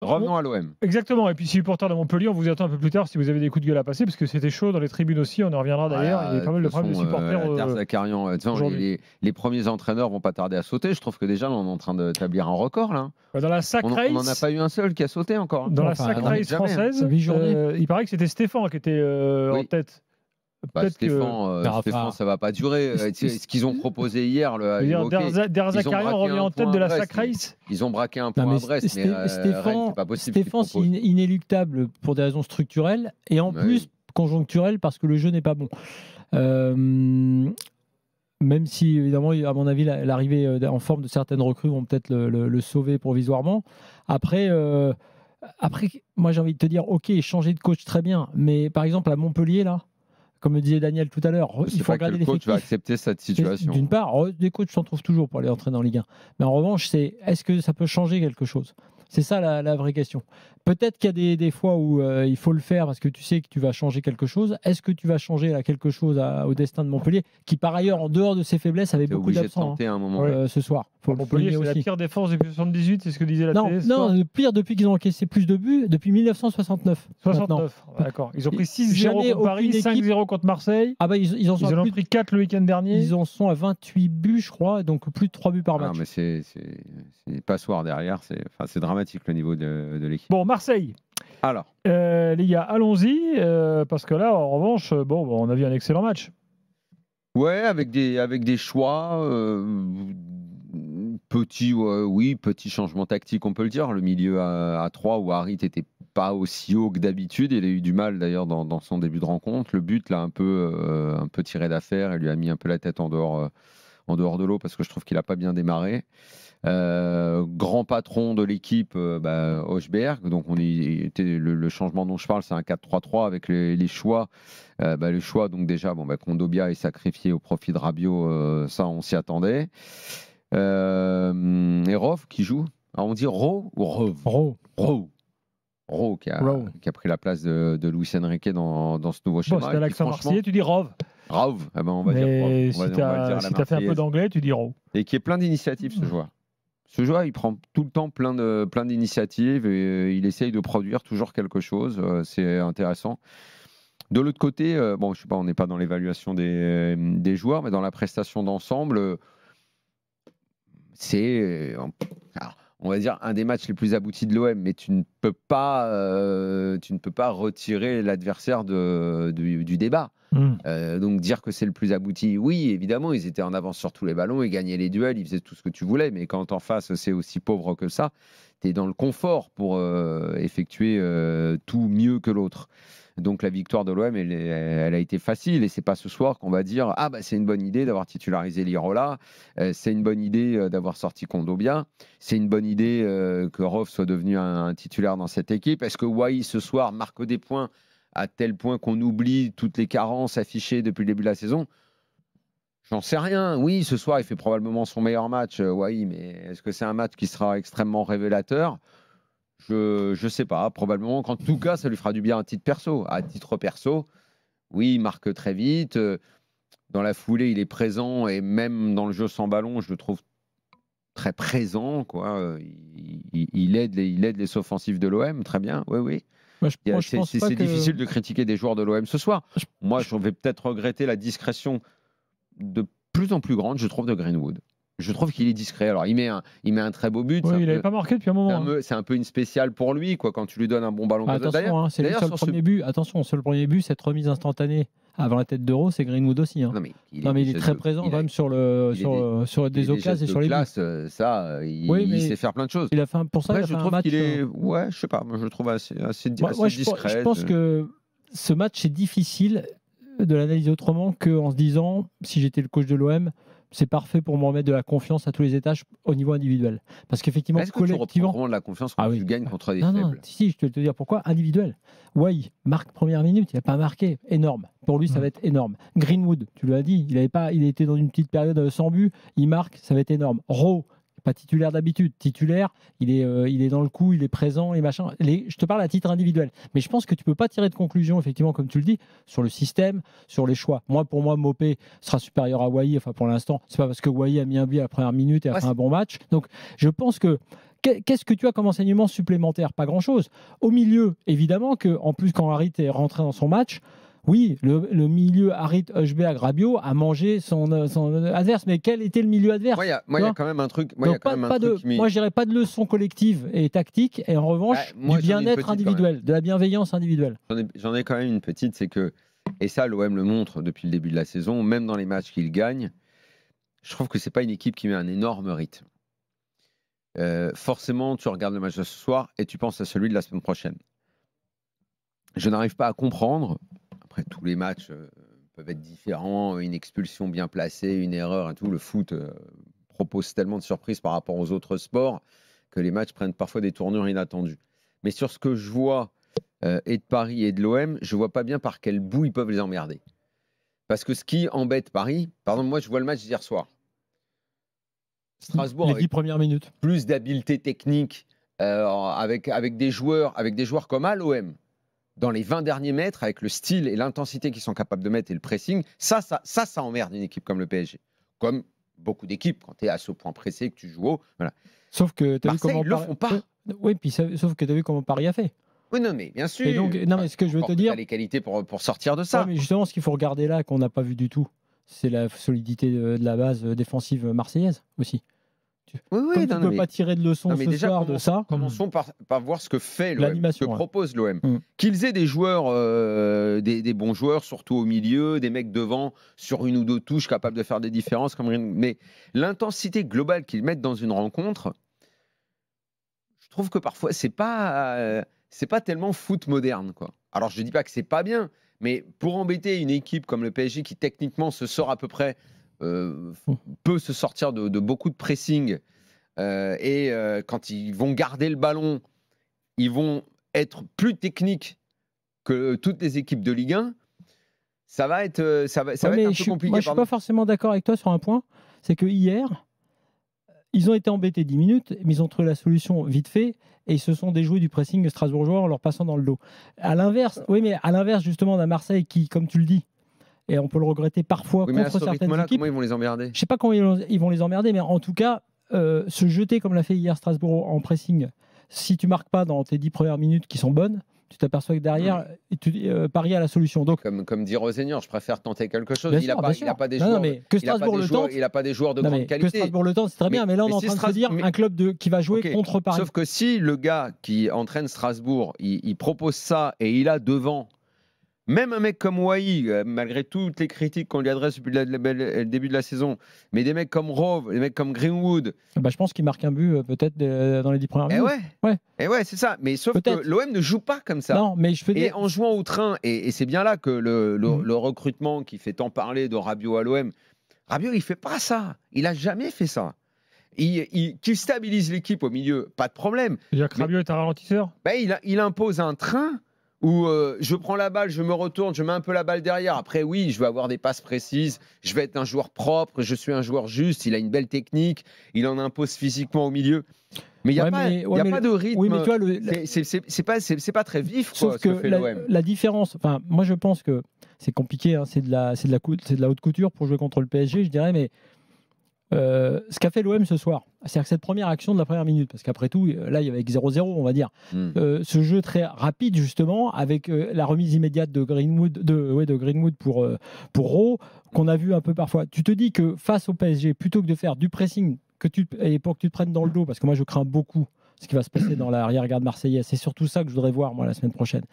Revenons à l'OM. Exactement. Et puis, supporter de Montpellier, on vous attend un peu plus tard si vous avez des coups de gueule à passer, parce que c'était chaud dans les tribunes aussi. On en reviendra d'ailleurs. Il y a pas mal de problèmes de supporters. Zakarian, les premiers entraîneurs vont pas tarder à sauter. Je trouve que déjà, on est en train d'établir un record là. Dans la sac race, on n'en a pas eu un seul qui a sauté encore. Dans la sac race française, il paraît que c'était Stéphane qui était en tête. Stéphane, ça va pas durer. Ce qu'ils ont proposé hier, Der Zakarian revient en tête de la sac race. Ils ont braqué un point à Brest, mais c'est pas possible. Stéphane, c'est inéluctable pour des raisons structurelles et en plus conjoncturelles parce que le jeu n'est pas bon. Même si, évidemment, à mon avis, l'arrivée en forme de certaines recrues vont peut-être le sauver provisoirement. Après, moi, j'ai envie de te dire, ok, changer de coach, très bien. Mais par exemple, à Montpellier, là, comme me disait Daniel tout à l'heure, il faut regarder l'effectif. Le coach va accepter cette situation. D'une part, des coachs s'en trouvent toujours pour aller entraîner en Ligue 1. Mais en revanche, est-ce que ça peut changer quelque chose ? C'est ça la vraie question. Peut-être qu'il y a des fois où il faut le faire parce que tu sais que tu vas changer quelque chose. Est-ce que tu vas changer quelque chose au destin de Montpellier, qui par ailleurs, en dehors de ses faiblesses, avait beaucoup d'absents ce soir. Montpellier, c'est la pire défense depuis 78, c'est ce que disait la télé. Non, le pire depuis qu'ils ont encaissé plus de buts, depuis 1969. 69, d'accord. Ils ont pris 6-0 contre Paris, 5-0 contre Marseille. Ah bah, ils en ont pris 4 le week-end dernier. Ils en sont à 28 buts, je crois, donc plus de 3 buts par match. Mais c'est des passoires derrière, c'est dramatique le niveau de l'équipe. Bon, Marseille. Alors, les gars, allons-y, parce que là, en revanche, on a vu un excellent match. Ouais, avec des choix petit changement tactique, on peut le dire. Le milieu à 3 où Harit n'était pas aussi haut que d'habitude. Il a eu du mal d'ailleurs dans son début de rencontre. Le but l'a un peu tiré d'affaire et lui a mis un peu la tête en dehors de l'eau parce que je trouve qu'il n'a pas bien démarré. Grand patron de l'équipe, Hochberg. Donc le changement dont je parle, c'est un 4-3-3 avec les choix. Le choix, donc déjà, Kondogbia est sacrifié au profit de Rabiot, ça on s'y attendait. Et Rov qui joue. Alors on dit Ro ou Rov? Ro qui a pris la place de Luis Enrique dans ce nouveau schéma. Si t'as l'accent marseillais, tu dis Rov. Rov, on va dire Rov. Si t'as fait un peu d'anglais, tu dis Rov. Et qui est plein d'initiatives, ce joueur. Ce joueur, il prend tout le temps plein d'initiatives et il essaye de produire toujours quelque chose. C'est intéressant. De l'autre côté, je sais pas, on n'est pas dans l'évaluation des joueurs, mais dans la prestation d'ensemble, c'est, on va dire, un des matchs les plus aboutis de l'OM, mais tu ne peux pas retirer l'adversaire du débat. Donc dire que c'est le plus abouti, oui, évidemment, ils étaient en avance sur tous les ballons, ils gagnaient les duels, ils faisaient tout ce que tu voulais, mais quand en face c'est aussi pauvre que ça, tu es dans le confort pour effectuer tout mieux que l'autre. Donc la victoire de l'OM, elle a été facile, et c'est pas ce soir qu'on va dire c'est une bonne idée d'avoir titularisé Lirola, c'est une bonne idée d'avoir sorti Kondogbia, c'est une bonne idée que Rov soit devenu un titulaire dans cette équipe. Est-ce que Wai ce soir marque des points à tel point qu'on oublie toutes les carences affichées depuis le début de la saison? J'en sais rien. Oui, ce soir, il fait probablement son meilleur match, mais est-ce que c'est un match qui sera extrêmement révélateur? Je ne sais pas. Probablement qu'en tout cas, ça lui fera du bien à titre perso. À titre perso, oui, il marque très vite. Dans la foulée, il est présent et même dans le jeu sans ballon, je le trouve très présent. Il aide les offensifs de l'OM. Très bien, oui. C'est difficile de critiquer des joueurs de l'OM ce soir. Moi, je vais peut-être regretter la discrétion de plus en plus grande, je trouve, de Greenwood. Je trouve qu'il est discret. Alors, il met un très beau but. Oui, il n'avait pas marqué depuis un moment. C'est un peu une spéciale pour lui, quand tu lui donnes un bon ballon. Attention, c'est le seul premier but. Attention, le premier but, cette remise instantanée avant la tête d'Euro, c'est Greenwood aussi. Non, mais il est très présent quand même sur des occasions et sur les buts. Il sait faire plein de choses. Il a fait pour ça. Je trouve qu'il est, je sais pas, je le trouve assez discret. Je pense que ce match est difficile de l'analyser autrement qu'en se disant, si j'étais le coach de l'OM, c'est parfait pour me remettre de la confiance à tous les étages au niveau individuel. Parce qu'effectivement, collectivement... tu reprends vraiment de la confiance quand tu gagnes contre des faibles? Non, si, je vais te dire pourquoi. Individuel. Wai marque première minute, il n'a pas marqué. Énorme. Pour lui, ça va être énorme. Greenwood, tu l'as dit, il était dans une petite période sans but, il marque, ça va être énorme. Rowe, pas titulaire d'habitude. Titulaire, il est dans le coup, il est présent, et machin. Je te parle à titre individuel. Mais je pense que tu peux pas tirer de conclusion, effectivement, comme tu le dis, sur le système, sur les choix. Pour moi, Mopé sera supérieur à Wai. Enfin, pour l'instant, c'est pas parce que Wai a mis un but à la première minute et a fait un bon match. Donc, je pense que Qu'est-ce que tu as comme enseignement supplémentaire? Pas grand-chose. Au milieu, évidemment que, en plus, quand Harit est rentré dans son match, oui, le milieu Harit, Heuchberg, Rabiot a mangé son adverse. Mais quel était le milieu adverse? Moi, il y a quand même un truc. Moi, je dirais pas de leçon collective et tactique, et en revanche, du bien-être individuel, de la bienveillance individuelle. J'en ai quand même une petite, c'est que, et ça, l'OM le montre depuis le début de la saison, même dans les matchs qu'il gagne, je trouve que c'est pas une équipe qui met un énorme rythme. Forcément, tu regardes le match de ce soir et tu penses à celui de la semaine prochaine. Je n'arrive pas à comprendre. Après, tous les matchs peuvent être différents, une expulsion bien placée, une erreur et tout. Le foot propose tellement de surprises par rapport aux autres sports que les matchs prennent parfois des tournures inattendues. Mais sur ce que je vois et de Paris et de l'OM, je ne vois pas bien par quel bout ils peuvent les emmerder. Parce que ce qui embête Paris, par exemple, moi je vois le match d'hier soir. Strasbourg, les 10 premières minutes. Plus d'habileté technique avec des joueurs comme à l'OM. Dans les 20 derniers mètres, avec le style et l'intensité qu'ils sont capables de mettre et le pressing, ça emmerde une équipe comme le PSG. Comme beaucoup d'équipes, quand tu es à ce point pressé que tu joues haut. Voilà. Sauf que tu as vu comment ils le font pas. Oui, puis sauf que tu as vu comment Paris a fait. Oui, non, mais bien sûr. Et donc, non, mais ce que je veux te dire. Tu as les qualités pour sortir de ça. Ouais, mais justement, ce qu'il faut regarder là, qu'on n'a pas vu du tout, c'est la solidité de la base défensive marseillaise aussi. Oui, tu ne peux pas tirer de leçons ce soir de ça. Commençons par voir ce que fait l'OM, ce que propose l'OM. Qu'ils aient des joueurs, des bons joueurs, surtout au milieu, des mecs devant, sur une ou deux touches, capables de faire des différences. Mais l'intensité globale qu'ils mettent dans une rencontre, je trouve que parfois, c'est pas tellement foot moderne, quoi. Alors, je ne dis pas que c'est pas bien, mais pour embêter une équipe comme le PSG, qui techniquement se sort à peu près... peut se sortir de beaucoup de pressing quand ils vont garder le ballon, ils vont être plus techniques que toutes les équipes de Ligue 1. Ça va être un peu compliqué. Moi, je ne suis pas forcément d'accord avec toi sur un point. C'est que hier, ils ont été embêtés 10 minutes, mais ils ont trouvé la solution vite fait et ils se sont déjoués du pressing strasbourgeois en leur passant dans le dos. À l'inverse, justement d'un Marseille qui, comme tu le dis, et on peut le regretter parfois contre certaines équipes. Comment ils vont les emmerder? Je ne sais pas comment ils vont les emmerder, mais en tout cas, se jeter comme l'a fait hier Strasbourg en pressing, si tu ne marques pas dans tes 10 premières minutes qui sont bonnes, tu t'aperçois que derrière, Paris a la solution. Donc, comme dit Rosenior, je préfère tenter quelque chose. Il n'a pas des joueurs de grande qualité. Que Strasbourg le temps, c'est très bien. Mais là, on est en train de se dire un club qui va jouer contre Paris. Sauf que si le gars qui entraîne Strasbourg, il propose ça et il a devant... Même un mec comme Wai, malgré toutes les critiques qu'on lui adresse depuis le début de la saison, mais des mecs comme Rove, des mecs comme Greenwood... je pense qu'il marque un but peut-être dans les 10 premières minutes. Et ouais, c'est ça. Mais sauf que l'OM ne joue pas comme ça. Non, mais et en jouant au train, et c'est bien là que le recrutement qui fait tant parler de Rabiot à l'OM, Rabiot, il ne fait pas ça. Il n'a jamais fait ça. Qu'il stabilise l'équipe au milieu, pas de problème. C'est-à-dire que Rabiot est un ralentisseur? Il impose un train... où je prends la balle, je me retourne, je mets un peu la balle derrière. Après, oui, je vais avoir des passes précises, je vais être un joueur propre, je suis un joueur juste, il a une belle technique, il en impose physiquement au milieu. Mais il n'y a pas de rythme. Oui, mais tu vois, c'est pas très vif. Sauf que la différence, moi je pense que c'est compliqué, hein, c'est de la haute couture pour jouer contre le PSG, je dirais, mais ce qu'a fait l'OM ce soir, c'est-à-dire que cette première action de la première minute, parce qu'après tout, là, il y avait 0-0, on va dire. Ce jeu très rapide, justement, avec la remise immédiate de Greenwood pour Rowe, qu'on a vu un peu parfois. Tu te dis que face au PSG, plutôt que de faire du pressing et pour que tu te prennes dans le dos, parce que moi, je crains beaucoup ce qui va se passer dans l'arrière-garde marseillaise. C'est surtout ça que je voudrais voir, moi, la semaine prochaine.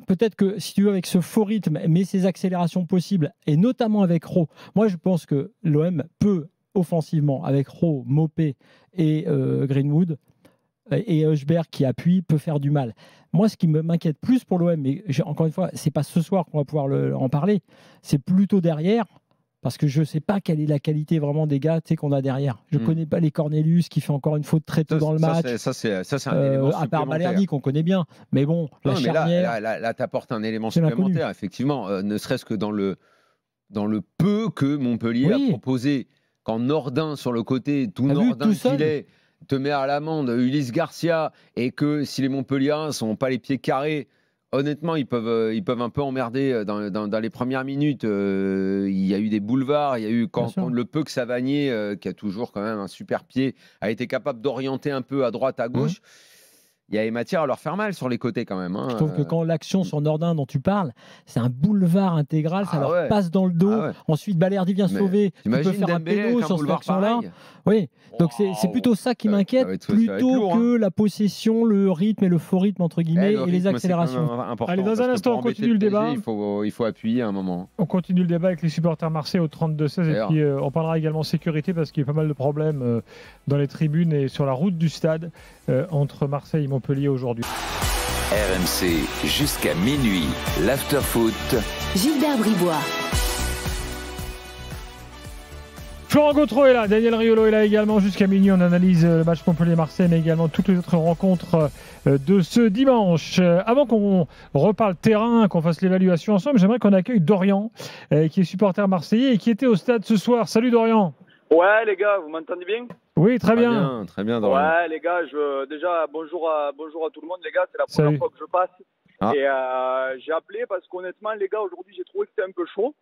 Peut-être que si tu veux, avec ce faux rythme, mais ces accélérations possibles, et notamment avec Rowe, moi je pense que l'OM peut offensivement, avec Rowe, Mopé et Greenwood, et Heuchberg qui appuie, peut faire du mal. Moi, ce qui m'inquiète plus pour l'OM, mais encore une fois, c'est pas ce soir qu'on va pouvoir en parler, c'est plutôt derrière. Parce que je ne sais pas quelle est la qualité vraiment des gars qu'on a derrière. Je ne connais pas les Cornelius qui fait encore une faute très tôt dans le match. Ça, c'est un élément supplémentaire. À part Balerdi qu'on connaît bien. Mais bon, charnière... Là tu apportes un élément supplémentaire, effectivement. Ne serait-ce que dans le peu que Montpellier a proposé. Quand Nordin, sur le côté, tout Nordin qu'il est, te met à l'amende Ulysse Garcia, et que si les Montpelliérains ne sont pas les pieds carrés Honnêtement, ils peuvent un peu emmerder dans les premières minutes. Il y a eu des boulevards, il y a eu quand le peu que Savanier, qui a toujours quand même un super pied, a été capable d'orienter un peu à droite, à gauche. Il y avait matière à leur faire mal sur les côtés quand même. Je trouve que quand l'action sur Nordin dont tu parles, c'est un boulevard intégral, ça leur passe dans le dos. Ensuite, Balerdi vient sauver. Tu peux faire un péno sur cette action-là. Oui, donc c'est plutôt ça qui m'inquiète, plutôt que la possession, le rythme et le faux rythme, entre guillemets, et les accélérations. Allez, dans un instant, on continue le débat. Il faut appuyer à un moment. On continue le débat avec les supporters marseillais au 32-16. Et puis, on parlera également sécurité parce qu'il y a pas mal de problèmes dans les tribunes et sur la route du stade entre Marseille et Montpellier aujourd'hui. RMC jusqu'à minuit, l'afterfoot. Gilbert Bribois. Florent Gautreau est là, Daniel Riolo est là également jusqu'à minuit. On analyse le match Montpellier-Marseille, mais également toutes les autres rencontres de ce dimanche. Avant qu'on reparle terrain, qu'on fasse l'évaluation ensemble, j'aimerais qu'on accueille Dorian, qui est supporter marseillais et qui était au stade ce soir. Salut Dorian. Ouais les gars, vous m'entendez bien? Oui, très bien. Très bien Dorian. Ouais les gars, déjà bonjour à tout le monde les gars, c'est la première fois que je passe. Et j'ai appelé parce qu'honnêtement les gars, aujourd'hui j'ai trouvé que c'était un peu chaud.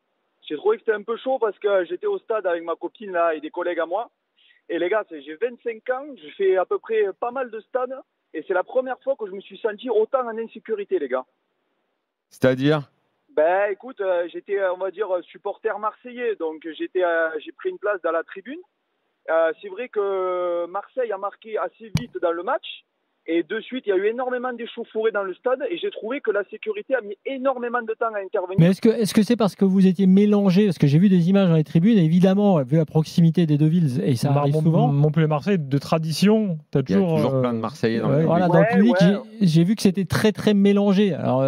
J'ai trouvé que c'était un peu chaud parce que j'étais au stade avec ma copine là et des collègues à moi. Et les gars, j'ai 25 ans, j'ai fait à peu près pas mal de stades et c'est la première fois que je me suis senti autant en insécurité les gars. C'est-à-dire? Ben écoute, j'étais on va dire supporter marseillais, donc j'ai pris une place dans la tribune. C'est vrai que Marseille a marqué assez vite dans le match. Et de suite, il y a eu énormément d'échauffourées dans le stade et j'ai trouvé que la sécurité a mis énormément de temps à intervenir. Mais est-ce que c'est parce que vous étiez mélangés? Parce que j'ai vu des images dans les tribunes, et évidemment, vu la proximité des deux villes, et ça arrive souvent. Montpellier-Marseille, de tradition, il y a toujours plein de Marseillais dans le public. Voilà, dans le public, j'ai vu que c'était très très mélangé. Alors,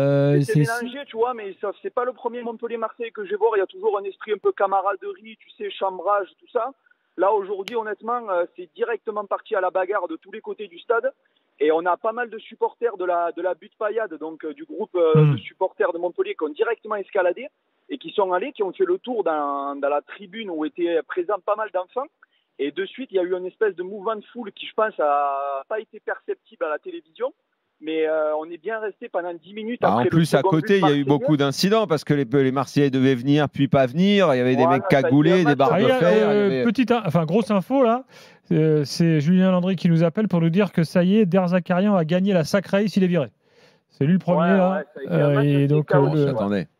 c'est mélangé, tu vois, mais c'est pas le premier Montpellier-Marseille que je vais voir. Il y a toujours un esprit un peu camaraderie, tu sais, chambrage, tout ça. Là, aujourd'hui, honnêtement, c'est directement parti à la bagarre de tous les côtés du stade. Et on a pas mal de supporters de la Butte Paillade, donc du groupe de supporters de Montpellier qui ont directement escaladé et qui sont allés, qui ont fait le tour dans la tribune où étaient présents pas mal d'enfants. Et de suite, il y a eu une espèce de mouvement de foule qui, je pense, a pas été perceptible à la télévision. Mais on est bien resté pendant 10 minutes. Après en plus, à côté, il y a eu beaucoup d'incidents parce que les Marseillais devaient venir puis pas venir. Il y avait des mecs cagoulés, des barres de fer. Grosse info là. C'est Julien Landry qui nous appelle pour nous dire que ça y est, Der Zakarian a gagné la Sacrée, il est viré. C'est lui le premier là. Et donc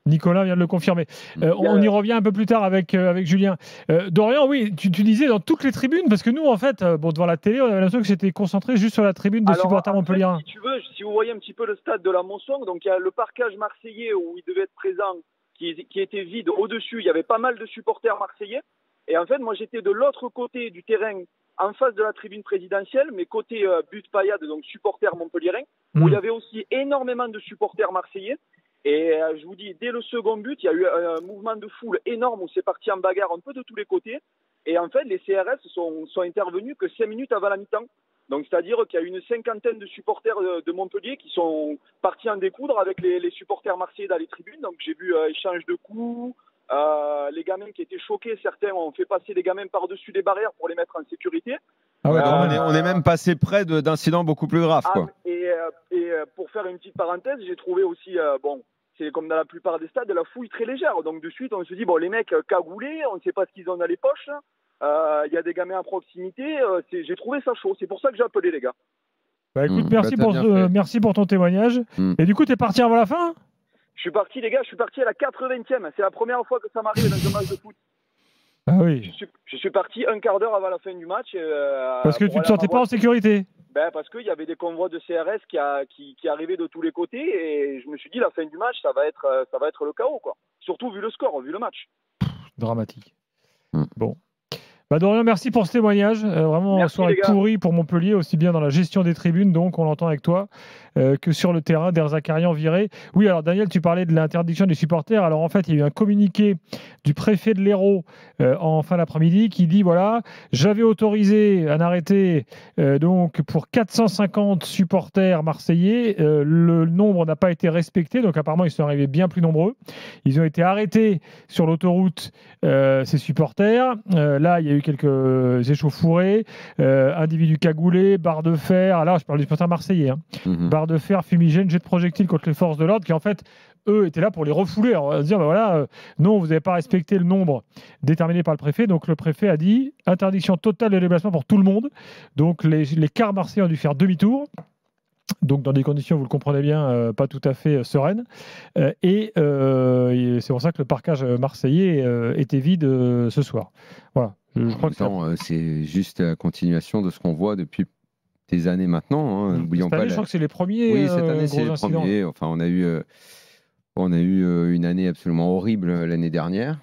Nicolas vient de le confirmer. On y revient un peu plus tard avec Julien. Dorian, oui, tu disais dans toutes les tribunes, parce que nous en fait, devant la télé, on avait l'impression que c'était concentré juste sur la tribune des supporters montpelliérains. Si tu veux, si vous voyez un petit peu le stade de la Monsong, donc il y a le parquage marseillais où il devait être présent, qui était vide. Au-dessus, il y avait pas mal de supporters marseillais. Et en fait, moi j'étais de l'autre côté du terrain, en face de la tribune présidentielle, mais côté Butte Paillade, donc supporters montpelliérains, où il y avait aussi énormément de supporters marseillais. Et je vous dis, dès le second but, il y a eu un mouvement de foule énorme où c'est parti en bagarre un peu de tous les côtés. Et en fait, les CRS sont intervenus que 5 minutes avant la mi-temps. Donc, c'est-à-dire qu'il y a une cinquantaine de supporters de Montpellier qui sont partis en découdre avec les supporters marseillais dans les tribunes. Donc, j'ai vu échange de coups. Les gamins qui étaient choqués, certains ont fait passer les gamins par-dessus des barrières pour les mettre en sécurité. Ah ouais, on est même passé près d'incidents beaucoup plus graves. Quoi. Et pour faire une petite parenthèse, j'ai trouvé aussi, c'est comme dans la plupart des stades, la fouille très légère. Donc de suite, on se dit, les mecs cagoulés, on ne sait pas ce qu'ils ont dans les poches. Il y a des gamins à proximité. J'ai trouvé ça chaud. C'est pour ça que j'ai appelé les gars. Bah écoute, merci pour ton témoignage. Et du coup, tu es parti avant la fin? Je suis parti, les gars, à la 80e. C'est la première fois que ça m'arrive dans un match de foot. Ah oui. Je suis parti un quart d'heure avant la fin du match. Parce que tu ne te sentais pas en sécurité? Parce qu'il y avait des convois de CRS qui arrivaient de tous les côtés. Et je me suis dit, la fin du match, ça va être le chaos, quoi. Surtout vu le score, vu le match. Dramatique. Bon. Dorian, merci pour ce témoignage. Vraiment, soirée pourrie pour Montpellier, aussi bien dans la gestion des tribunes, donc on l'entend avec toi, que sur le terrain. Der Zakarian viré. Oui, alors Daniel, tu parlais de l'interdiction des supporters. Alors en fait, il y a eu un communiqué du préfet de l'Hérault en fin d'après-midi qui dit voilà, j'avais autorisé un arrêté donc pour 450 supporters marseillais. Le nombre n'a pas été respecté, donc apparemment ils sont arrivés bien plus nombreux. Ils ont été arrêtés sur l'autoroute, ces supporters. Là, il y a eu eu quelques échauffourées, individus cagoulés, barres de fer. Là, je parle du supporter marseillais. Barres de fer, fumigène, jet de projectiles contre les forces de l'ordre, qui en fait, eux, étaient là pour les refouler. Alors, on va se dire, non, vous n'avez pas respecté le nombre déterminé par le préfet. Donc, le préfet a dit interdiction totale de déplacement pour tout le monde. Donc, les cars marseillais ont dû faire demi-tour. Donc, dans des conditions, vous le comprenez bien, pas tout à fait sereines. Et c'est pour ça que le parcage marseillais était vide ce soir. Voilà. Je crois que c'est juste la continuation de ce qu'on voit depuis des années maintenant. N'oublions pas. Je crois que c'est les premiers. Oui, cette année, c'est les premiers. Enfin, on a eu une année absolument horrible l'année dernière.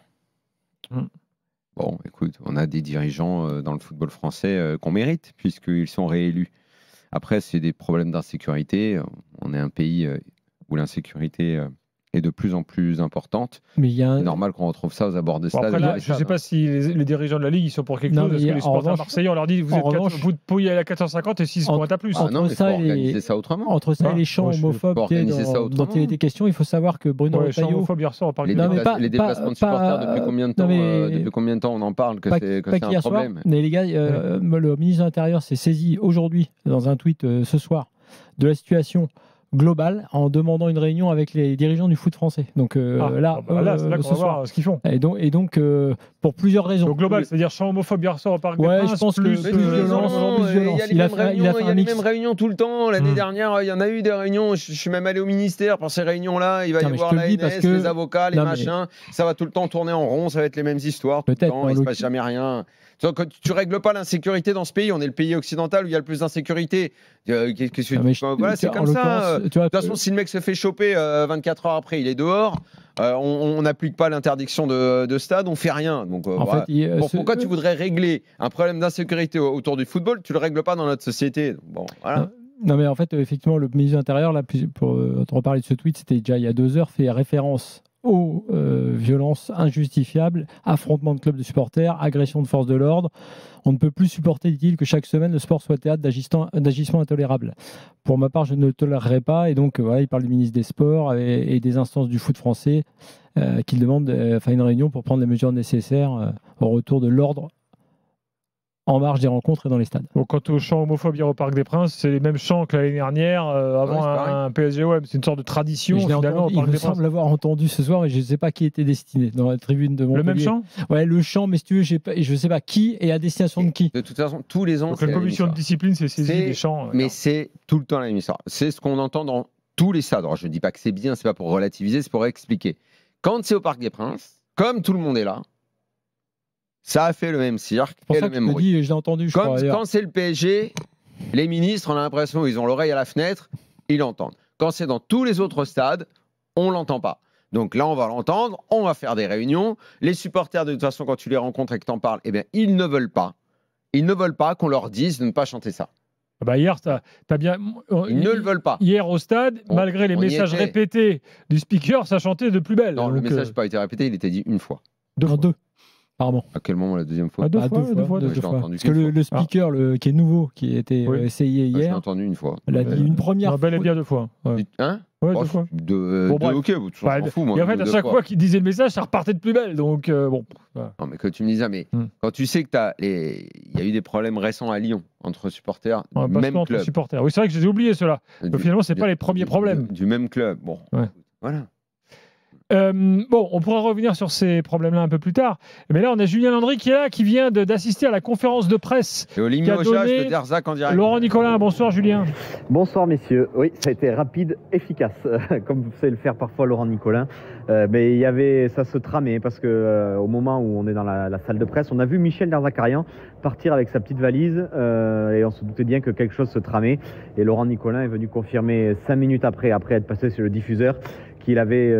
Bon, écoute, on a des dirigeants dans le football français qu'on mérite, puisqu'ils sont réélus. Après, c'est des problèmes d'insécurité. On est un pays où l'insécurité est de plus en plus importante. Mais c'est normal qu'on retrouve ça aux abords de stade. Après, là, je ne sais pas si les dirigeants de la Ligue ils sont pour quelque chose. Parce que les supporters marseillais, on leur dit vous pouvez aller à 450 et 6 points à plus. Non, mais il faut organiser ça autrement. Entre ça et les chants homophobes dont il était question, il faut savoir que Bruno Retailleau... Les déplacements de supporters, depuis combien de temps on en parle que c'est un problème. Mais les gars, le ministre de l'Intérieur s'est saisi aujourd'hui, dans un tweet ce soir, de la situation global en demandant une réunion avec les dirigeants du foot français. Donc là, c'est là qu'on va voir ce qu'ils font. Et donc pour plusieurs raisons. Donc global, c'est-à-dire chant homophobe hier soir au Parc des Princes, je pense plus violence. Il y a les mêmes réunions tout le temps. L'année dernière, il y en a eu des réunions. Je suis même allé au ministère pour ces réunions-là. Il va y avoir l'ANS, les avocats, les machins. Ça va tout le temps tourner en rond. Ça va être les mêmes histoires. Peut-être. Il ne se passe jamais rien. Quand tu règles pas l'insécurité dans ce pays, on est le pays occidental où il y a le plus d'insécurité. Voilà, c'est comme ça. De toute façon, si le mec se fait choper 24 heures après, il est dehors. On n'applique pas l'interdiction de stade, on fait rien. Donc, pourquoi tu voudrais régler un problème d'insécurité autour du football? Tu le règles pas dans notre société. Bon, voilà. Non, mais en fait, effectivement, le ministre de l'Intérieur, là, pour reparler de ce tweet, c'était déjà il y a 2 heures, fait référence aux violences injustifiables, affrontements de clubs de supporters, agressions de forces de l'ordre. On ne peut plus supporter, dit-il, que chaque semaine le sport soit théâtre d'agissements intolérables. Pour ma part, je ne le tolérerai pas. Et donc, voilà, il parle du ministre des Sports et des instances du foot français qu'il demande une réunion pour prendre les mesures nécessaires au retour de l'ordre en marge des rencontres et dans les stades. Bon, quant aux chants homophobes au Parc des Princes, c'est les mêmes chants que l'année dernière, avant un PSG-OM. C'est une sorte de tradition, finalement, au Parc des Princes. Il me semble l'avoir entendu ce soir, et je ne sais pas qui était destiné dans la tribune de Montpellier. Le même chant? Ouais, le chant, mais si tu veux, je ne sais pas qui et à destination de qui. De toute façon, tous les ans, donc la commission de discipline s'est saisie des chants. Mais c'est tout le temps la même histoire. C'est ce qu'on entend dans tous les stades. Alors, je ne dis pas que c'est bien, c'est pas pour relativiser, c'est pour expliquer. Quand c'est au Parc des Princes, comme tout le monde est là, ça a fait le même cirque et le même bruit. Je l'ai entendu, quand c'est le PSG, les ministres, on a l'impression qu'ils ont l'oreille à la fenêtre, ils l'entendent. Quand c'est dans tous les autres stades, on ne l'entend pas. Donc là, on va l'entendre, on va faire des réunions. Les supporters, de toute façon, quand tu les rencontres et que tu en parles, ils ne veulent pas. Ils ne veulent pas qu'on leur dise de ne pas chanter ça. Hier, t'as bien. Ils ne le veulent pas. Hier au stade, malgré les messages répétés du speaker, ça chantait de plus belle. Non, le message n'a pas été répété, il était dit une fois. Deux. Pardon. À quel moment la deuxième fois? Deux fois. Parce que le speaker qui est nouveau, qui a été essayé hier, je l'ai entendu une fois. L'a dit une première fois. Bel et bien 2 fois. Hein? Ouais, 2 fois. Ok, tu t'en fous. Et en fait, à chaque fois qu'il disait le message, ça repartait de plus belle. Donc, bon. Non, mais quand tu me dis ça, quand tu sais que il y a eu des problèmes récents à Lyon entre supporters du même club. Supporters. Oui, c'est vrai que j'ai oublié cela. Finalement, c'est pas les premiers problèmes. Du même club. Bon, voilà. On pourra revenir sur ces problèmes-là un peu plus tard. Mais là, on a Julien Landry qui est là, qui vient d'assister à la conférence de presse. Et au limogeage de Derzac en direct. Laurent Nicolin, bonsoir Julien. Bonsoir messieurs. Oui, ça a été rapide, efficace, comme vous savez le faire parfois Laurent Nicolin. Mais ça se tramait parce que au moment où on est dans la salle de presse, on a vu Michel Derzakarian partir avec sa petite valise et on se doutait bien que quelque chose se tramait. Et Laurent Nicolin est venu confirmer 5 minutes après être passé sur le diffuseur, qu'il avait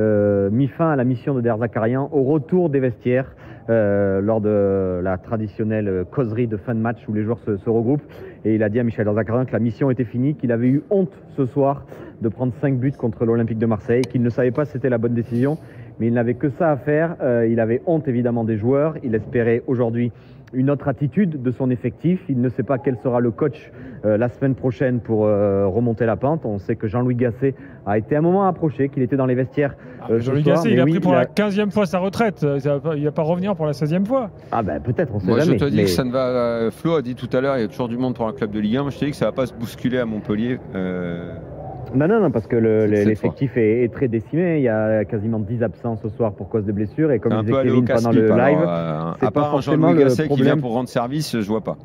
mis fin à la mission de Derzakarian au retour des vestiaires lors de la traditionnelle causerie de fin de match où les joueurs se regroupent. Et il a dit à Michel Derzakarian que la mission était finie, qu'il avait eu honte ce soir de prendre 5 buts contre l'Olympique de Marseille, qu'il ne savait pas si c'était la bonne décision, mais il n'avait que ça à faire. Il avait honte évidemment des joueurs. Il espérait aujourd'hui une autre attitude de son effectif. Il ne sait pas quel sera le coach la semaine prochaine pour remonter la pente. On sait que Jean-Louis Gasset a été un moment approché, qu'il était dans les vestiaires. Jean-Louis Gasset, il a pris pour la 15e fois sa retraite. Il ne va pas revenir pour la 16e fois. Ah ben peut-être, on sait Moi, jamais. je te dis que ça ne va. Flo a dit tout à l'heure, il y a toujours du monde pour un club de Ligue 1. Moi, je te dis que ça ne va pas se bousculer à Montpellier. Non, parce que l'effectif est très décimé. Il y a quasiment 10 absents ce soir pour cause de blessures. Et comme disait Kevin pendant le live, à part Jean-Louis Gasset qui vient pour rendre service, je vois pas.